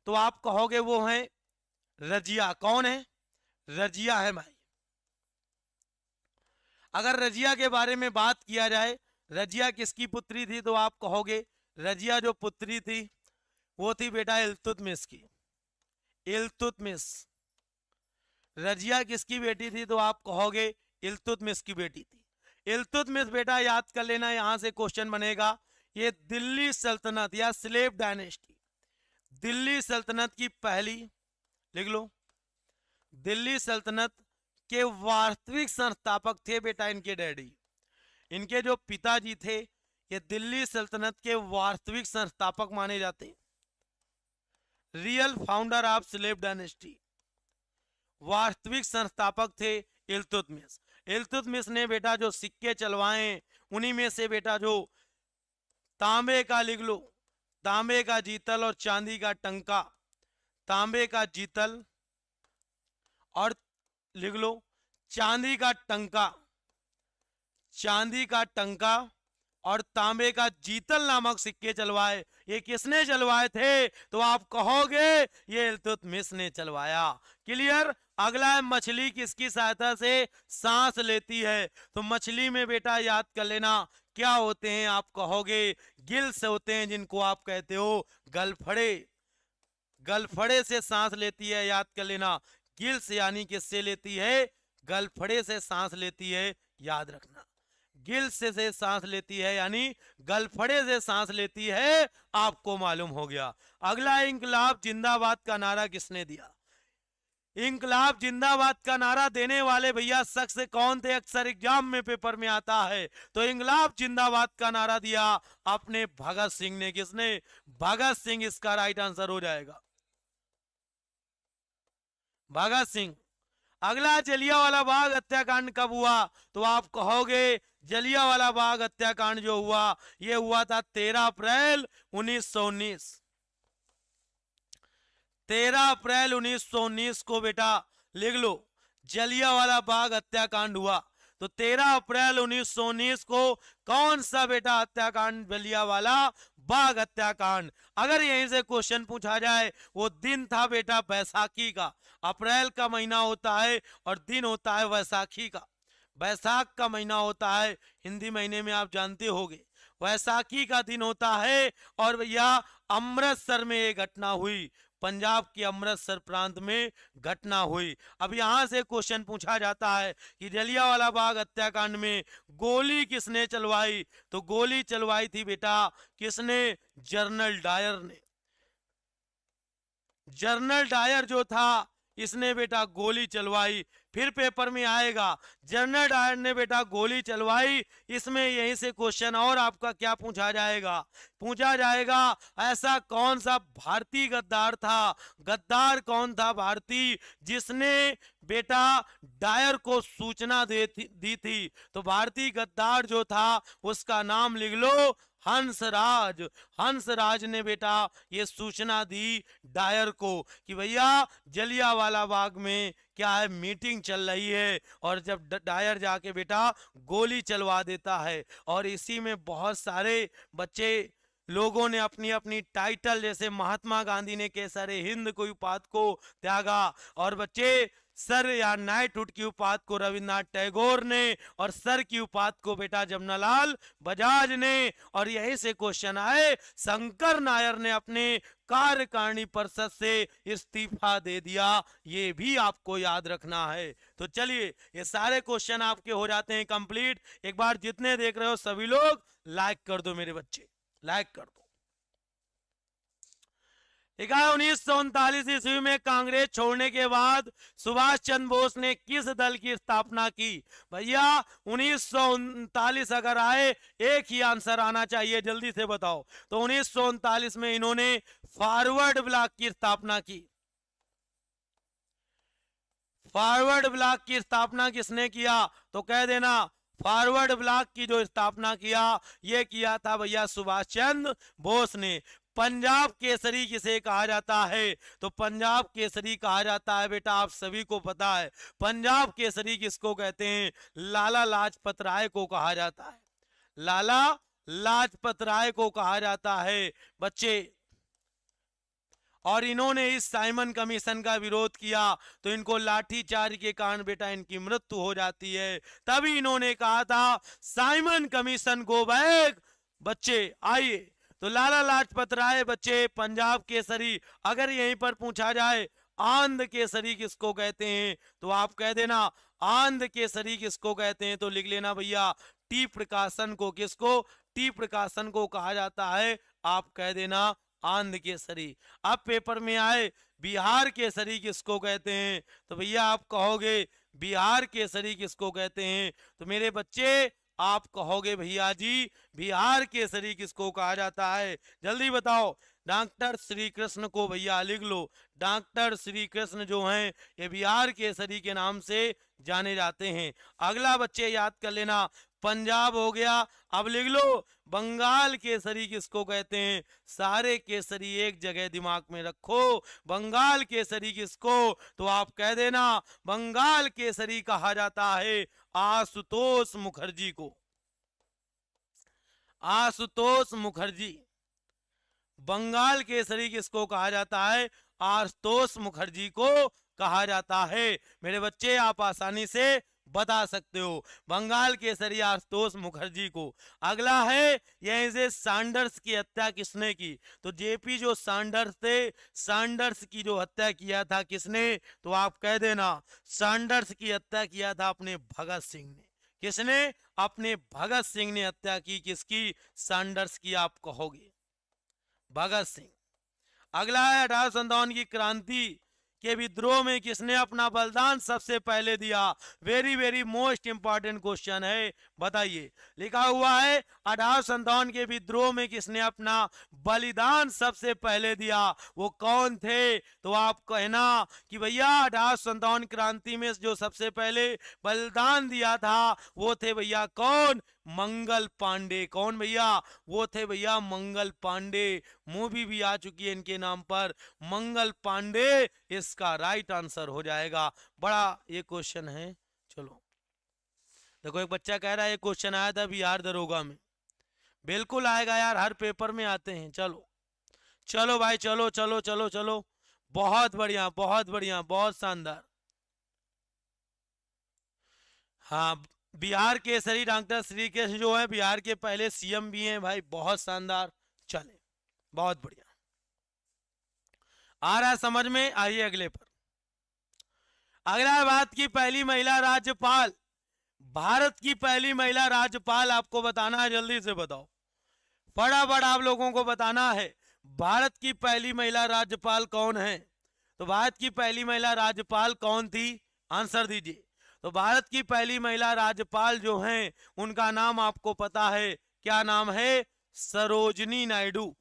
तो आप कहोगे वो है रजिया, कौन है, रजिया है भाई। अगर रजिया के बारे में बात किया जाए, रजिया किसकी पुत्री थी, तो आप कहोगे रजिया जो पुत्री थी वो थी बेटा इल्तुतमिश की, इल्तुतमिश। रजिया किसकी बेटी थी, तो आप कहोगे इल्तुतमिश की बेटी थी। इल्तुतमिश बेटा याद कर लेना, यहां से क्वेश्चन बनेगा, ये दिल्ली सल्तनत या स्लेव डायनेस्टी, दिल्ली सल्तनत की पहली, लिख लो, दिल्ली सल्तनत के वास्तविक संस्थापक थे बेटा इनके डैडी, इनके जो पिताजी थे ये दिल्ली सल्तनत के वास्तविक संस्थापक माने जाते हैं, real founder of slave dynasty, वास्तविक संस्थापक थे इल्तुतमिश। इल्तुतमिश ने बेटा जो सिक्के चलवाए, उन्हीं में से बेटा जो तांबे का, लिख लो, तांबे का जीतल और चांदी का टंका, तांबे का जीतल और लिख लो चांदी का टंका, चांदी का टंका और तांबे का जीतल नामक सिक्के चलवाए। ये किसने चलवाए थे, तो आप कहोगे ये इल्तुतमिश ने चलवाया। क्लियर। अगला है मछली किसकी सहायता से सांस लेती है, तो मछली में बेटा याद कर लेना क्या होते हैं, आप कहोगे गिल्स होते हैं, जिनको आप कहते हो गलफड़े, गलफड़े से सांस लेती है, याद कर लेना, गिल्स यानी किससे लेती है, गलफड़े से सांस लेती है, याद रखना, गिल्स से सांस लेती है यानी गलफड़े से सांस लेती है, आपको मालूम हो गया। अगला, इंकलाब जिंदाबाद का नारा किसने दिया, इंकलाब जिंदाबाद का नारा देने वाले भैया शख्स कौन थे, अक्सर एग्जाम में पेपर में आता है। तो इंकलाब जिंदाबाद का नारा दिया अपने भगत सिंह ने। किसने? भगत सिंह इसका राइट आंसर हो जाएगा, भगत सिंह। अगला, जलियांवाला बाग हत्याकांड कब हुआ? तो आप कहोगे जलियांवाला बाग हत्याकांड जो हुआ ये हुआ था 13 अप्रैल 1919। 13 अप्रैल 1919 को बेटा लिख लो, जलियांवाला बाग हत्याकांड हुआ। तो 13 अप्रैल 1919 को कौन सा बेटा हत्याकांड? जलियांवाला बाग हत्याकांड। अगर यहीं से क्वेश्चन पूछा जाए, वो दिन था बेटा बैसाखी का। अप्रैल का महीना होता है और दिन होता है वैसाखी का। बैसाख का महीना होता है, हिंदी महीने में आप जानते होंगे। वैसाखी का दिन होता है और भैया अमृतसर में ये घटना हुई, पंजाब के अमृतसर प्रांत में घटना हुई। अब यहां से क्वेश्चन पूछा जाता है कि जलियांवाला बाग हत्याकांड में गोली किसने चलवाई? तो गोली चलवाई थी बेटा किसने? जनरल डायर ने। जनरल डायर जो था इसने बेटा गोली चलवाई। फिर पेपर में आएगा जनरल डायर ने बेटा गोली चलवाई। इसमें यहीं से क्वेश्चन और आपका क्या पूछा जाएगा? पूछा जाएगा ऐसा कौन सा भारतीय गद्दार था, गद्दार कौन था भारतीय जिसने बेटा डायर को सूचना दी थी? तो भारतीय गद्दार जो था उसका नाम लिख लो, हंसराज। हंसराज ने बेटा ये सूचना दी डायर को कि भैया जलियांवाला बाग में क्या है, मीटिंग चल रही है। और जब डायर जाके बेटा गोली चलवा देता है, और इसी में बहुत सारे बच्चे लोगों ने अपनी अपनी टाइटल, जैसे महात्मा गांधी ने केसरे हिंद को उपाधि को त्यागा, और बच्चे सर या नाइटहुड की उपाधि को रविन्द्रनाथ टैगोर ने, और सर की उपाधि को बेटा जमनालाल बजाज ने। और यही से क्वेश्चन आए, शंकर नायर ने अपने कार्यकारिणी परिषद से इस्तीफा दे दिया, ये भी आपको याद रखना है। तो चलिए ये सारे क्वेश्चन आपके हो जाते हैं कंप्लीट। एक बार जितने देख रहे हो सभी लोग लाइक कर दो मेरे बच्चे, लाइक कर दो। 1939 ईस्वी में कांग्रेस छोड़ने के बाद सुभाष चंद्र बोस ने किस दल की स्थापना की? भैया 1939 अगर आए, एक ही आंसर आना चाहिए, जल्दी से बताओ। तो 1939 में इन्होंने फॉरवर्ड ब्लॉक की स्थापना की। फॉरवर्ड ब्लॉक की स्थापना किसने किया? तो कह देना फॉरवर्ड ब्लॉक की जो स्थापना किया ये किया था भैया सुभाष चंद्र बोस ने। पंजाब केसरी किसे कहा जाता है? तो पंजाब केसरी कहा जाता है बेटा, आप सभी को पता है पंजाब केसरी किसको कहते हैं? लाला लाजपत राय को कहा जाता है, लाला लाजपत राय को कहा जाता है बच्चे। और इन्होंने इस साइमन कमीशन का विरोध किया तो इनको लाठीचार्ज के कारण बेटा इनकी मृत्यु हो जाती है। तभी इन्होंने कहा था साइमन कमीशन गो बैक। बच्चे आइए, तो लाला लाजपत राय बच्चे पंजाब केसरी। अगर यहीं पर पूछा जाए आंध्र केसरी किसको कहते हैं, तो आप कह देना आंध्र केसरी किसको कहते हैं, तो लिख लेना भैया टी प्रकाशन को। किसको? टी प्रकाशन को कहा जाता है, आप कह देना आंध्र केसरी। अब पेपर में आए बिहार केसरी किसको कहते हैं, तो भैया आप कहोगे बिहार केसरी किसको कहते हैं, तो मेरे बच्चे आप कहोगे भैया जी बिहार केसरी किसको कहा जाता है, जल्दी बताओ। डॉक्टर श्री कृष्ण को भैया लिख लो। डॉक्टर श्री कृष्ण जो हैं ये बिहार केसरी के नाम से जाने जाते हैं। अगला बच्चे याद कर लेना, पंजाब हो गया। अब लिख लो बंगाल केसरी किसको कहते हैं। सारे केसरी एक जगह दिमाग में रखो, बंगाल केसरी किसको, तो आप कह देना बंगाल केसरी कहा जाता है आशुतोष मुखर्जी को। आशुतोष मुखर्जी। बंगाल केसरी किसको कहा जाता है? आशुतोष मुखर्जी को कहा जाता है। मेरे बच्चे आप आसानी से बता सकते हो बंगाल केसरी आशुतोष मुखर्जी को। अगला है यहीं से सैंडर्स की हत्या किसने की, तो जेपी जो सैंडर्स थे, सैंडर्स की जो हत्या किया था किसने, तो आप कह देना सैंडर्स की हत्या किया था अपने भगत सिंह ने। किसने? अपने भगत सिंह ने हत्या की। किसकी? सैंडर्स की आप कहोगे, भगत सिंह। अगला है 1857 की क्रांति के विद्रोह में किसने अपना बलिदान सबसे पहले दिया? Very very most important question है, बताइए। लिखा हुआ है 1857 के विद्रोह में किसने अपना बलिदान सबसे पहले दिया, वो कौन थे? तो आप कहना कि भैया 1857 क्रांति में जो सबसे पहले बलिदान दिया था वो थे भैया कौन? मंगल पांडे। कौन भैया? वो थे भैया मंगल पांडे। मूवी भी आ चुकी है इनके नाम पर, मंगल पांडे इसका राइट आंसर हो जाएगा। बड़ा ये क्वेश्चन है। चलो देखो, एक बच्चा कह रहा है ये क्वेश्चन आया था बिहार दरोगा में। बिल्कुल आएगा यार, हर पेपर में आते हैं। चलो चलो भाई, चलो चलो चलो चलो, बहुत बढ़िया बहुत बढ़िया, बहुत शानदार। हाँ, बिहार केसरी डॉक्टर श्री कृष्ण जो है बिहार के पहले सीएम भी हैं भाई, बहुत शानदार। चले, बहुत बढ़िया, आ रहा है समझ में। आइए अगले पर। अगला बात की पहली महिला राज्यपाल, भारत की पहली महिला राज्यपाल आपको बताना है, जल्दी से बताओ, फटाफट आप लोगों को बताना है। भारत की पहली महिला राज्यपाल कौन है? तो भारत की पहली महिला राज्यपाल कौन थी? आंसर दीजिए। तो भारत की पहली महिला राज्यपाल जो हैं उनका नाम आपको पता है, क्या नाम है? सरोजनी नायडू।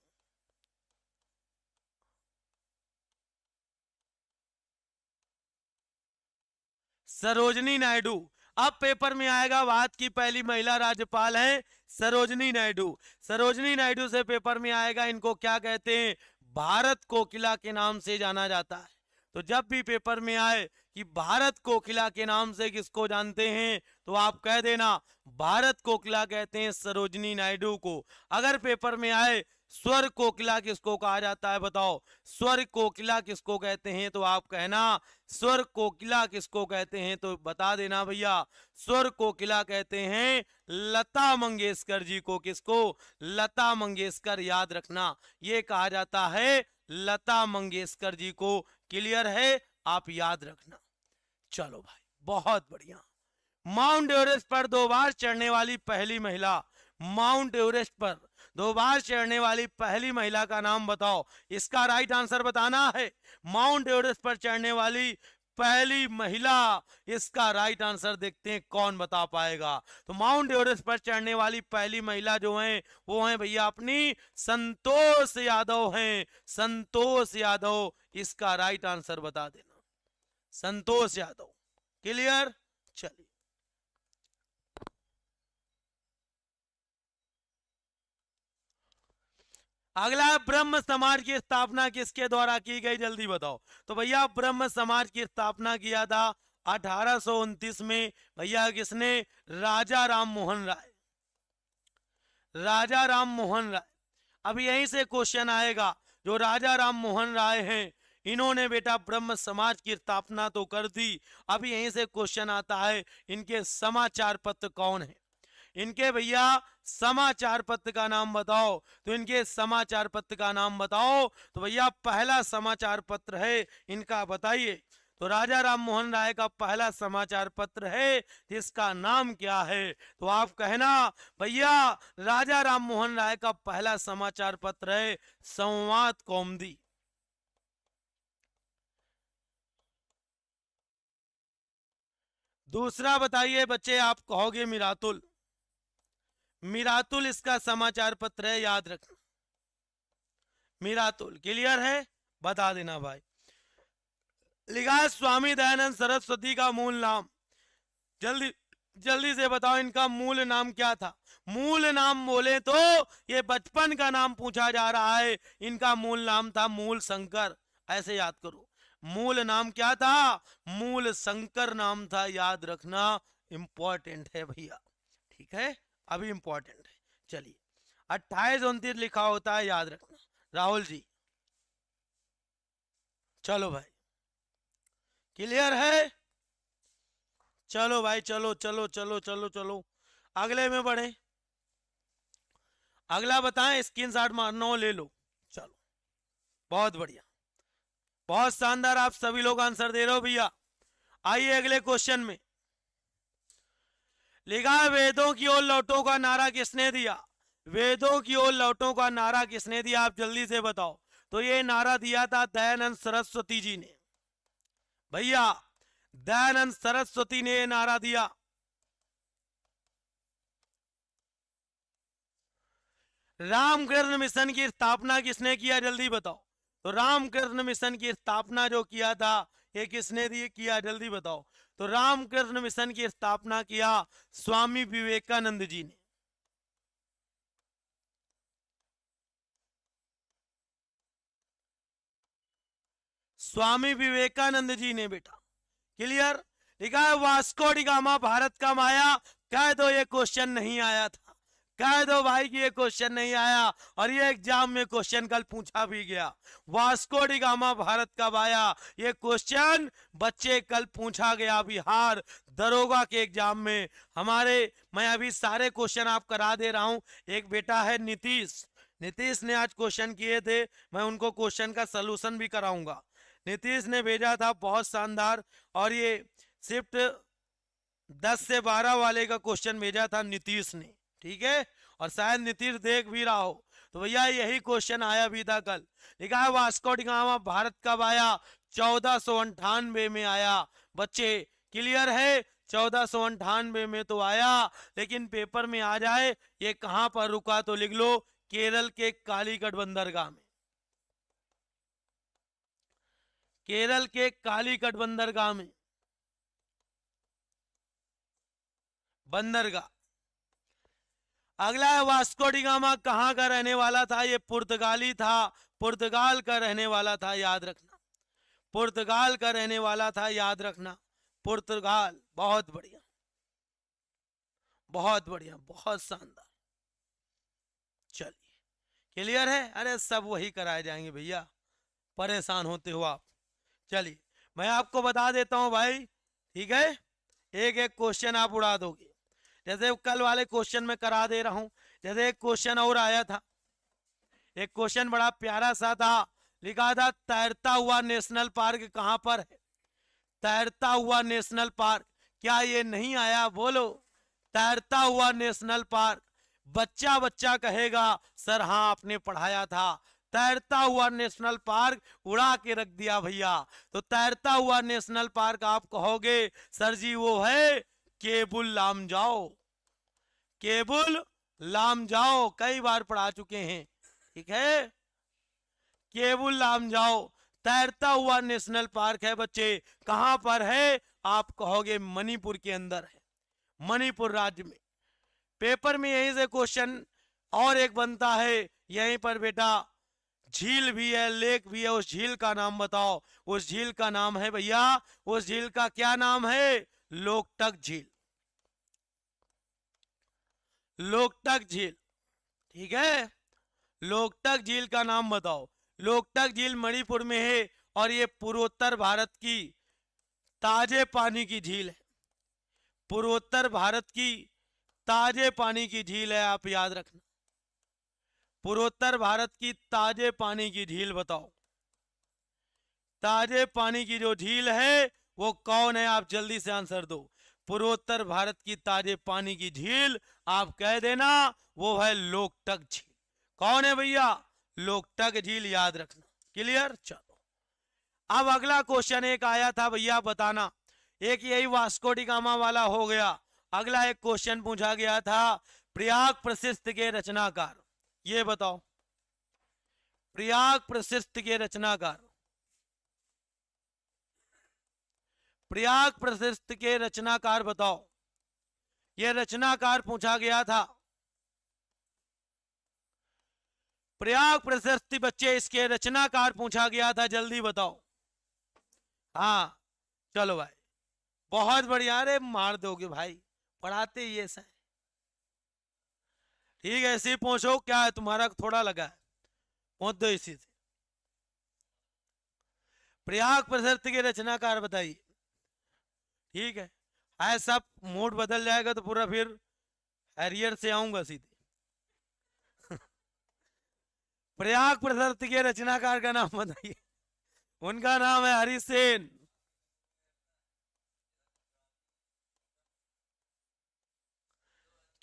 सरोजनी नायडू। अब पेपर में आएगा भारत की पहली महिला राज्यपाल है सरोजनी नायडू। सरोजनी नायडू से पेपर में आएगा, इनको क्या कहते हैं? भारत कोकिला के नाम से जाना जाता है। तो जब भी पेपर में आए कि भारत कोकिला के नाम से किसको जानते हैं, तो आप कह देना भारत कोकिला कहते हैं सरोजनी नायडू को। अगर पेपर में आए स्वर कोकिला किसको कहा जाता है, बताओ, स्वर कोकिला किसको कहते हैं, तो आप कहना स्वर कोकिला किसको कहते हैं, तो बता देना भैया स्वर कोकिला कहते हैं लता मंगेशकर जी को। किसको? लता मंगेशकर, याद रखना ये कहा जाता है लता मंगेशकर जी को। क्लियर है? आप याद रखना। चलो भाई, बहुत बढ़िया। माउंट एवरेस्ट पर 2 बार चढ़ने वाली पहली महिला, माउंट एवरेस्ट पर 2 बार चढ़ने वाली पहली महिला का नाम बताओ। इसका राइट आंसर बताना है। माउंट एवरेस्ट पर चढ़ने वाली पहली महिला, इसका राइट आंसर देखते हैं कौन बता पाएगा। तो माउंट एवरेस्ट पर चढ़ने वाली पहली महिला जो है वो है भैया अपनी संतोष यादव हैं, संतोष यादव। इसका राइट आंसर बता देना, संतोष यादव। क्लियर? चलिए अगला, ब्रह्म समाज की स्थापना किसके द्वारा की गई, जल्दी बताओ। तो भैया ब्रह्म समाज की स्थापना किया था 1829 में। भैया किसने? राजा राम मोहन राय, राजा राम मोहन राय। अब यहीं से क्वेश्चन आएगा, जो राजा राम मोहन राय हैं इन्होंने बेटा ब्रह्म समाज की स्थापना तो कर दी। अब यहीं से क्वेश्चन आता है इनके समाचार पत्र कौन है? इनके भैया समाचार पत्र का नाम बताओ। तो इनके समाचार पत्र का नाम बताओ। तो भैया पहला समाचार पत्र है इनका, बताइए। तो राजा राम मोहन राय का पहला समाचार पत्र है, जिसका नाम क्या है? तो आप कहना भैया राजा राम मोहन राय का पहला समाचार पत्र है संवाद कौमुदी। दूसरा बताइए बच्चे, आप कहोगे मिरातुल, मिरातुल इसका समाचार पत्र है, याद रखना मिरातुल। क्लियर है? बता देना भाई। लिखा है स्वामी दयानंद सरस्वती का मूल नाम, जल्दी जल्दी से बताओ इनका मूल नाम क्या था? मूल नाम बोले तो ये बचपन का नाम पूछा जा रहा है। इनका मूल नाम था मूल शंकर, ऐसे याद करो। मूल नाम क्या था? मूल शंकर नाम था, याद रखना, इंपॉर्टेंट है भैया। ठीक है, अभी इंपॉर्टेंट है। चलिए 28-29 लिखा होता है, याद रखना राहुल जी। चलो भाई, क्लियर है? चलो भाई, चलो चलो चलो चलो चलो, अगले में बढ़े। अगला बताएं, स्क्रीनशॉट मारना हो ले लो। चलो बहुत बढ़िया, बहुत शानदार, आप सभी लोग आंसर दे रहे हो भैया। आइए अगले क्वेश्चन में। लिखा है वेदों की ओर लौटों का नारा किसने दिया? वेदों की ओर लौटों का नारा किसने दिया, आप जल्दी से बताओ। तो ये नारा दिया था दयानंद सरस्वती जी ने। भैया दयानंद सरस्वती ने नारा दिया। रामकृष्ण मिशन की स्थापना किसने किया, जल्दी बताओ। तो रामकृष्ण मिशन की स्थापना जो किया था ये किसने किया, जल्दी बताओ। तो रामकृष्ण मिशन की स्थापना किया स्वामी विवेकानंद जी ने। स्वामी विवेकानंद जी ने बेटा। क्लियर। लिखा है वास्को डी गामा भारत का माया। कह दो ये क्वेश्चन नहीं आया था, कह दो भाई कि ये क्वेश्चन नहीं आया, और ये एग्जाम में क्वेश्चन कल पूछा भी गया। वास्को डी गामा भारत कब आया, ये क्वेश्चन बच्चे कल पूछा गया बिहार दरोगा के एग्जाम में हमारे। मैं अभी सारे क्वेश्चन आप करा दे रहा हूं। एक बेटा है नीतीश, नीतीश ने आज क्वेश्चन किए थे, मैं उनको क्वेश्चन का सलूशन भी कराऊंगा। नीतीश ने भेजा था, बहुत शानदार। और ये शिफ्ट 10 से 12 वाले का क्वेश्चन भेजा था नीतीश ने, ठीक है। और शायद नीतीश देख भी रहा हो। तो भैया यही क्वेश्चन आया भी था कल। लिखा है वास्को डी गामा भारत कब आया, 1498 में आया। बच्चे क्लियर है, 1498 में तो आया, लेकिन पेपर में आ जाए ये कहां पर रुका तो लिख लो, केरल के कालीकट बंदरगाह में। केरल के कालीकट बंदरगाह में, बंदरगाह। अगला है वास्को डी गामा कहां का रहने वाला था, ये पुर्तगाली था, पुर्तगाल का रहने वाला था, याद रखना। पुर्तगाल का रहने वाला था, याद रखना, पुर्तगाल। बहुत बढ़िया, बहुत बढ़िया, बहुत शानदार। चलिए क्लियर है। अरे सब वही कराए जाएंगे भैया, परेशान होते हो आप। चलिए मैं आपको बता देता हूं भाई, ठीक है। एक एक क्वेश्चन आप उड़ा दोगे, जैसे कल वाले क्वेश्चन में करा दे रहा हूं। जैसे एक क्वेश्चन और आया था, एक क्वेश्चन बड़ा प्यारा सा था। लिखा था तैरता हुआ नेशनल पार्क कहां पर है, तैरता हुआ नेशनल पार्क। क्या ये नहीं आया, बोलो। तैरता हुआ नेशनल पार्क। बच्चा बच्चा कहेगा सर हाँ आपने पढ़ाया था। तैरता हुआ नेशनल पार्क उड़ा के रख दिया भैया। तो तैरता हुआ नेशनल पार्क आप कहोगे सर जी वो है केबुल लामजाओ, केबुल लामजाओ, कई बार पढ़ा चुके हैं, ठीक है। केबुल लामजाओ तैरता हुआ नेशनल पार्क है बच्चे, कहां पर है, आप कहोगे मणिपुर के अंदर है, मणिपुर राज्य में। पेपर में यहीं से क्वेश्चन और एक बनता है, यहीं पर बेटा झील भी है, लेक भी है, उस झील का नाम बताओ। उस झील का नाम है भैया, उस झील का क्या नाम है, लोकटक झील, लोकटक झील, ठीक है। लोकटक झील का नाम बताओ। लोकटक झील मणिपुर में है, और ये पूर्वोत्तर भारत की ताजे पानी की झील है, पूर्वोत्तर भारत की ताजे पानी की झील है, आप याद रखना। पूर्वोत्तर भारत की ताजे पानी की झील बताओ। ताजे पानी की जो झील है वो कौन है, आप जल्दी से आंसर दो। पूर्वोत्तर भारत की ताजे पानी की झील आप कह देना वो है लोकटक झील। कौन है भैया, लोकटक झील, याद रखना। क्लियर। चलो अब अगला क्वेश्चन एक आया था भैया, बताना। एक यही वास्को डी गामा वाला हो गया। अगला एक क्वेश्चन पूछा गया था, प्रयाग प्रशस्त के रचनाकार, ये बताओ। प्रयाग प्रशस्त के रचनाकार, प्रयाग प्रशस्त के रचनाकार बताओ। यह रचनाकार पूछा गया था। प्रयाग प्रशस्ति बच्चे इसके रचनाकार पूछा गया था, जल्दी बताओ। हाँ चलो भाई, बहुत बढ़िया। अरे मार दोगे भाई, पढ़ाते ही ऐसा है। ठीक है, ऐसे ही पहुंचो, क्या है तुम्हारा थोड़ा लगा है, पहुंच दो इसी से। प्रयाग प्रशस्ति के रचनाकार बताइए। ठीक है, ऐसा मूड बदल जाएगा तो पूरा फिर हैरियर से आऊंगा सीधे। प्रयाग प्रशस्ति के रचनाकार का नाम बताइए। उनका नाम है हरिसेन।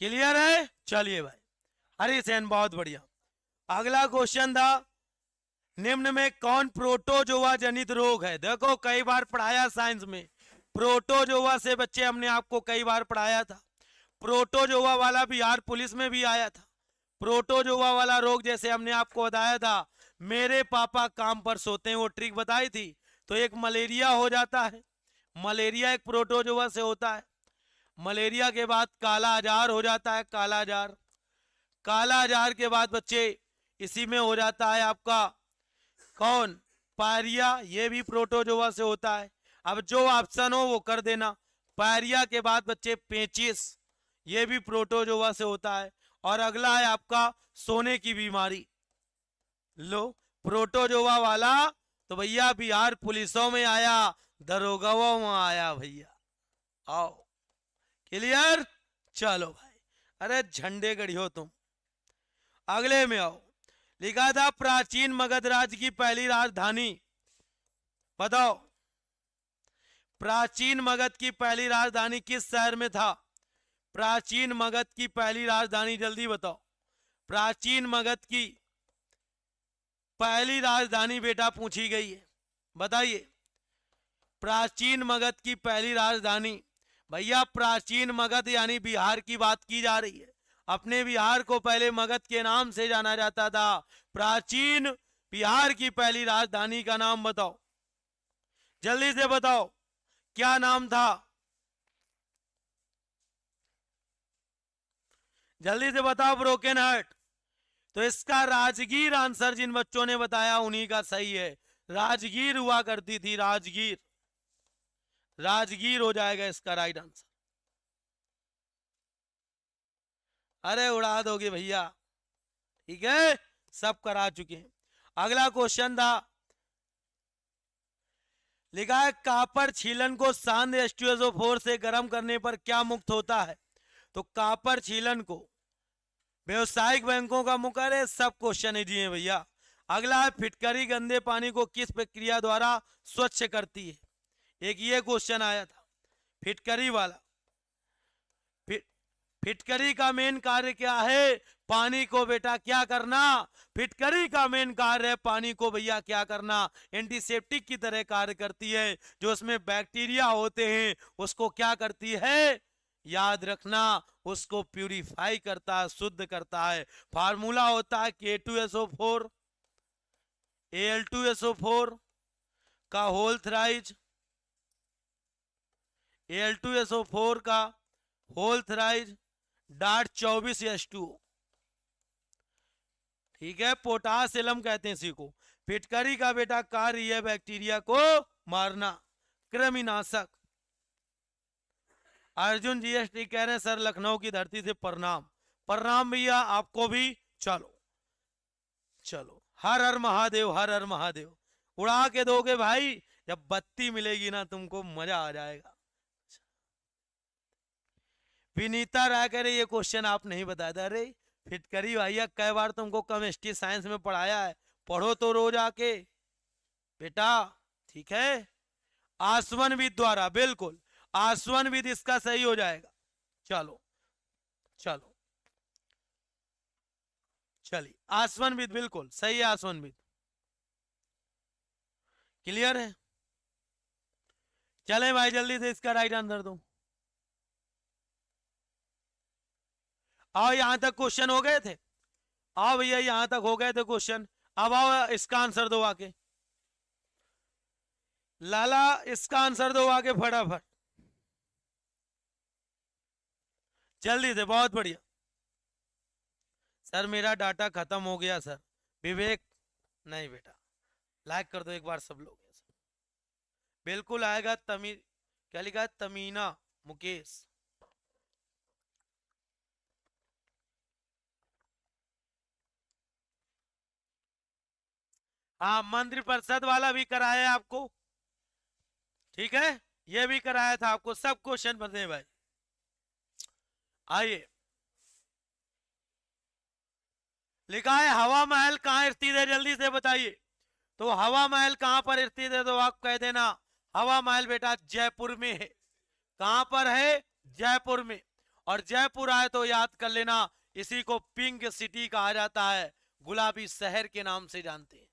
क्लियर है। चलिए भाई, हरिसेन, बहुत बढ़िया। अगला क्वेश्चन था, निम्न में कौन प्रोटोजोआ जनित रोग है? देखो कई बार पढ़ाया साइंस में, प्रोटोजोआ से बच्चे हमने आपको कई बार पढ़ाया था। प्रोटोजोआ वाला बिहार पुलिस में भी आया था। प्रोटोजोआ वाला रोग जैसे हमने आपको बताया था, मेरे पापा काम पर सोते हैं, वो ट्रिक बताई थी। तो एक मलेरिया हो जाता है, मलेरिया एक प्रोटोजोआ से होता है। मलेरिया के बाद काला आजार हो जाता है, काला आजार। काला आजार के बाद बच्चे इसी में हो जाता है आपका कौन? पायरिया, ये भी प्रोटोजोआ से होता है। अब जो ऑप्शन हो वो कर देना। पायरिया के बाद बच्चे पेचिस, ये भी प्रोटोजोआ से होता है। और अगला है आपका सोने की बीमारी। लो, प्रोटोजोआ वाला तो भैया बिहार पुलिसों में आया, दरोगाओं में आया भैया। आओ, क्लियर? चलो भाई, अरे झंडे गड़ी हो तुम। अगले में आओ, लिखा था प्राचीन मगध राज्य की पहली राजधानी बताओ। प्राचीन मगध की पहली राजधानी किस शहर में था? प्राचीन मगध की पहली राजधानी जल्दी बताओ। प्राचीन मगध की पहली राजधानी बेटा पूछी गई है, बताइए। प्राचीन मगध की पहली राजधानी, भैया प्राचीन मगध यानी बिहार की बात की जा रही है। अपने बिहार को पहले मगध के नाम से जाना जाता था। प्राचीन बिहार की पहली राजधानी का नाम बताओ, जल्दी से बताओ, क्या नाम था? जल्दी से बताओ ब्रोकन हार्ट। तो इसका राजगीर आंसर जिन बच्चों ने बताया उन्हीं का सही है। राजगीर हुआ करती थी, राजगीर। राजगीर हो जाएगा इसका राइट आंसर। अरे उड़ा दोगे भैया, ठीक है, सब करा चुके हैं। अगला क्वेश्चन था, लिखा है कापर छीलन को सांद H2SO4 से गर्म करने पर क्या मुक्त होता है? तो कापर छीलन को व्यवसायिक बैंकों का मुक्त, है सब क्वेश्चन ही दिए भैया। अगला है फिटकरी गंदे पानी को किस प्रक्रिया द्वारा स्वच्छ करती है? एक ये क्वेश्चन आया था फिटकरी वाला। फिटकरी का मेन कार्य क्या है? पानी को बेटा क्या करना? फिटकरी का मेन कार्य है पानी को भैया क्या करना? एंटीसेप्टिक की तरह कार्य करती है। जो उसमें बैक्टीरिया होते हैं उसको क्या करती है? याद रखना, उसको प्यूरिफाई करता है, शुद्ध करता है। फार्मूला होता है K2SO4 Al2SO4 का होल थ्राइज, Al2SO4 का होल थ्राइज डाट 24H2O, ठीक है। पोटासिलम कहते हैं इसी को। फिटकरी का बेटा कार्य है बैक्टीरिया को मारना, कृमिनाशक। अर्जुन GST कह रहे हैं सर लखनऊ की धरती से प्रणाम। प्रणाम भैया आपको भी। चलो चलो, हर हर महादेव, हर हर महादेव। उड़ा के दोगे भाई, जब बत्ती मिलेगी ना तुमको मजा आ जाएगा। विनीता राय कह रही ये क्वेश्चन आप नहीं बताया था। अरे फिटकरी भैया कई बार तुमको केमिस्ट्री साइंस में पढ़ाया है, पढ़ो तो रोज आके बेटा, ठीक है। आसवन विद द्वारा, बिल्कुल आसवन विद इसका सही हो जाएगा। चलो चलो चलिए, आसवन विद बिल्कुल सही है, आसवन विद क्लियर है। चले भाई जल्दी से इसका राइट आंसर दो। आओ, यहां तक क्वेश्चन हो गए थे। आओ भैया, यहां तक हो गए थे क्वेश्चन। अब आओ इसका आंसर दो आके। लाला इसका आंसर दो आके फटाफट, जल्दी से, बहुत बढ़िया। सर मेरा डाटा खत्म हो गया सर। विवेक, नहीं बेटा, लाइक कर दो एक बार सब लोग। बिल्कुल आएगा। क्या लिखा है? तमीना मुकेश। हाँ, मंत्री परिषद वाला भी कराया है आपको, ठीक है, ये भी कराया था आपको। सब क्वेश्चन बने भाई। आइए, लिखा है हवा महल कहाँ स्थित है? जल्दी से बताइए। तो हवा महल कहां पर स्थित है? तो आप कह देना हवा महल बेटा जयपुर में है। कहां पर है? जयपुर में। और जयपुर आए तो याद कर लेना, इसी को पिंक सिटी कहा जाता है, गुलाबी शहर के नाम से जानते हैं।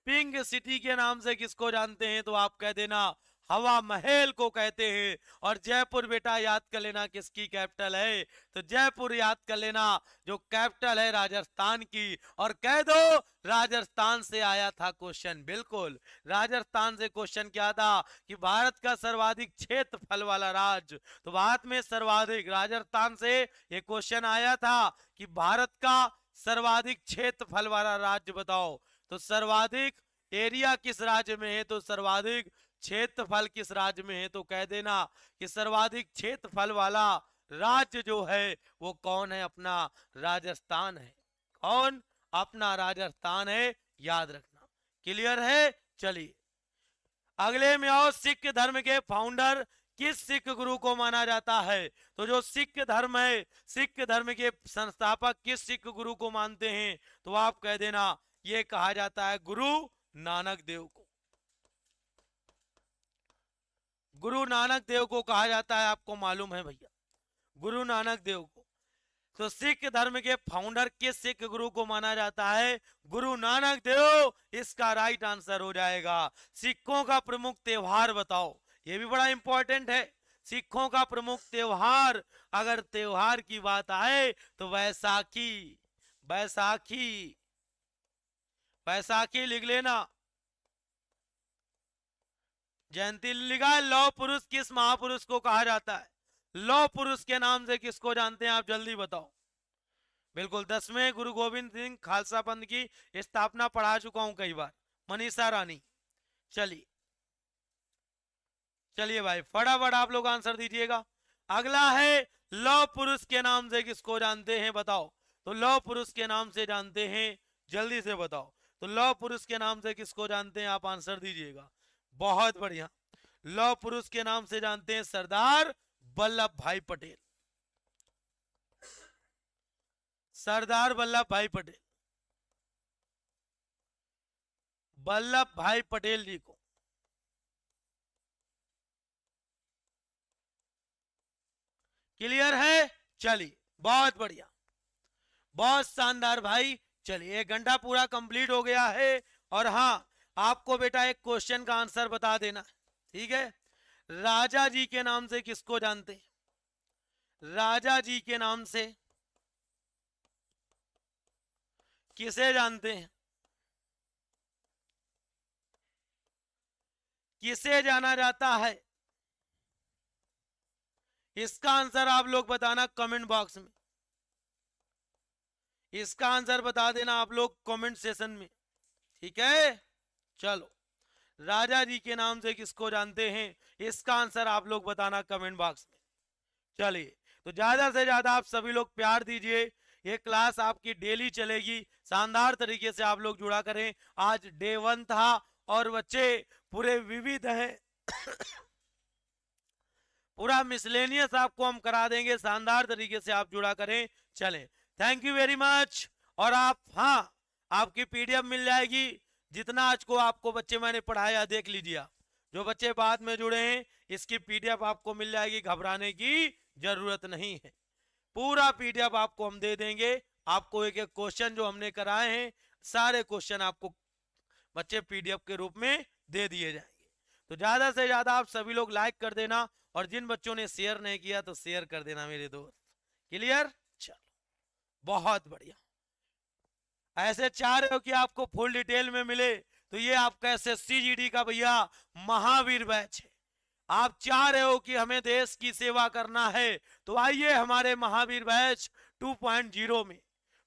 पिंक सिटी के नाम से किसको जानते हैं? तो आप कह देना हवा महल को कहते हैं। और जयपुर बेटा याद कर लेना किसकी कैपिटल है? तो जयपुर याद कर लेना जो कैपिटल है राजस्थान की। और कह दो राजस्थान से आया था क्वेश्चन, बिल्कुल राजस्थान से क्वेश्चन क्या था कि भारत का सर्वाधिक क्षेत्रफल वाला राज्य, तो भारत में सर्वाधिक राजस्थान से ये क्वेश्चन आया था कि भारत का सर्वाधिक क्षेत्रफल वाला राज्य बताओ। तो सर्वाधिक एरिया किस राज्य में है? तो सर्वाधिक क्षेत्रफल किस राज्य में है? तो कह देना कि सर्वाधिक क्षेत्रफल वाला राज्य जो है वो कौन है? अपना राजस्थान है। कौन? अपना राजस्थान है, याद रखना। क्लियर है? चलिए अगले में आओ। सिख धर्म के फाउंडर किस सिख गुरु को माना जाता है? तो जो सिख धर्म है, सिख धर्म के संस्थापक किस सिख गुरु को मानते हैं? तो आप कह देना ये कहा जाता है गुरु नानक देव को। गुरु नानक देव को कहा जाता है, आपको मालूम है भैया, गुरु नानक देव को। तो सिख धर्म के फाउंडर किस सिख गुरु को माना जाता है? गुरु नानक देव इसका राइट आंसर हो जाएगा। सिखों का प्रमुख त्योहार बताओ, ये भी बड़ा इंपॉर्टेंट है। सिखों का प्रमुख त्योहार, अगर त्योहार की बात आए तो वैसाखी, बैसाखी, बैसाखी लिख लेना। जयंती लिखा है। लौह पुरुष किस महापुरुष को कहा जाता है? लौह पुरुष के नाम से किसको जानते हैं आप? जल्दी बताओ। बिल्कुल 10वें गुरु गोविंद सिंह खालसा पंथ की स्थापना पढ़ा चुका हूं कई बार, मनीषा रानी। चलिए चलिए भाई फटाफट आप लोग आंसर दीजिएगा। अगला है लौह पुरुष के नाम से किसको जानते हैं? बताओ। तो लौह पुरुष के नाम से जानते हैं, जल्दी से बताओ। तो लौह पुरुष के नाम से किसको जानते हैं? आप आंसर दीजिएगा। बहुत बढ़िया, लौह पुरुष के नाम से जानते हैं सरदार वल्लभ भाई पटेल। सरदार वल्लभ भाई पटेल, वल्लभ भाई पटेल जी को। क्लियर है? चलिए बहुत बढ़िया, बहुत शानदार भाई। चलिए 1 घंटा पूरा कंप्लीट हो गया है। और हाँ आपको बेटा एक क्वेश्चन का आंसर बता देना, ठीक है? राजा जी के नाम से किसको जानते हैं? राजा जी के नाम से किसे जानते हैं? किसे जाना जाता है? इसका आंसर आप लोग बताना कमेंट बॉक्स में। इसका आंसर बता देना आप लोग कमेंट सेशन में, ठीक है? चलो राजा जी के नाम से किसको जानते हैं? इसका आंसर आप लोग बताना कमेंट बॉक्स में। चलिए तो ज्यादा से ज्यादा आप सभी लोग प्यार दीजिए। ये क्लास आपकी डेली चलेगी, शानदार तरीके से आप लोग जुड़ा करें। आज डे 1 था और बच्चे पूरे विविध हैं पूरा मिसलेनियस आपको हम करा देंगे, शानदार तरीके से आप जुड़ा करें। चलें, थैंक यू वेरी मच। और आप, हाँ आपकी पीडीएफ मिल जाएगी। जितना आज को आपको बच्चे मैंने पढ़ाया देख लीजिए आप। जो बच्चे बाद में जुड़े हैं इसकी पीडीएफ आपको मिल जाएगी, घबराने की जरूरत नहीं है। पूरा पीडीएफ आपको हम दे देंगे। आपको एक एक क्वेश्चन जो हमने कराए हैं सारे क्वेश्चन आपको बच्चे पीडीएफ के रूप में दे दिए जाएंगे। तो ज्यादा से ज्यादा आप सभी लोग लाइक कर देना और जिन बच्चों ने शेयर नहीं किया तो शेयर कर देना मेरे दोस्त। क्लियर? चलो बहुत बढ़िया। ऐसे चाह रहे हो कि आपको फुल डिटेल में मिले तो ये आपका एसएससी जीडी का भैया महावीर बैच है। आप चाह रहे हो कि हमें देश की सेवा करना है तो आइए हमारे महावीर बैच 2.0 में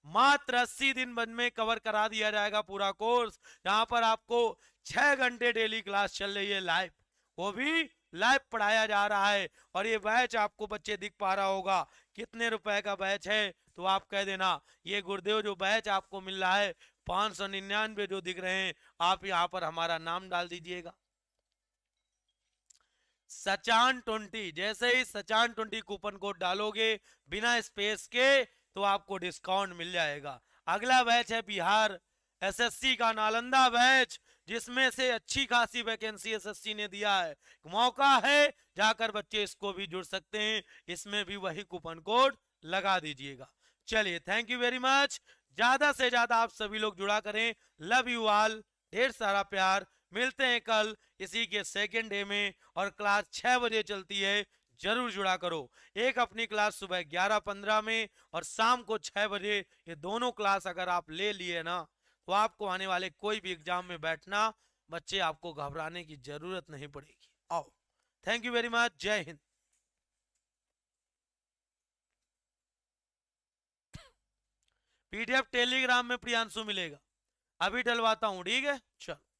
मात्र 80 दिन में कवर करा दिया जाएगा पूरा कोर्स। जहां पर आपको 6 घंटे डेली क्लास चल रही है लाइव, वो भी लाइव पढ़ाया जा रहा है। और ये बैच आपको बच्चे दिख पा रहा होगा कितने रुपए का बैच है। तो आप कह देना ये गुरुदेव जो बैच आपको मिल रहा है 599 जो दिख रहे हैं, आप यहां पर हमारा नाम डाल दीजिएगा सचान 20। जैसे ही सचान 20 कूपन कोड डालोगे बिना स्पेस के तो आपको डिस्काउंट मिल जाएगा। अगला बैच है बिहार एसएससी का नालंदा बैच, जिसमें से अच्छी खासी वैकेंसी एसएससी ने दिया है। मौका है जाकर बच्चे इसको भी जुड़ सकते हैं, इसमें भी वही कूपन कोड लगा दीजिएगा। चलिए थैंक यू वेरी मच। ज्यादा से ज्यादा आप सभी लोग जुड़ा करें। Love you all. ढेर सारा प्यार। मिलते हैं कल इसी के सेकेंड डे में, और क्लास 6 बजे चलती है, जरूर जुड़ा करो। एक अपनी क्लास सुबह 11:15 में और शाम को 6 बजे, ये दोनों क्लास अगर आप ले लिए ना, तो आपको आने वाले कोई भी एग्जाम में बैठना, बच्चे आपको घबराने की जरूरत नहीं पड़ेगी। आओ, थैंक यू वेरी मच, जय हिंद। पीडीएफ टेलीग्राम में प्रियांशु मिलेगा, अभी डलवाता हूं, ठीक है, चलो।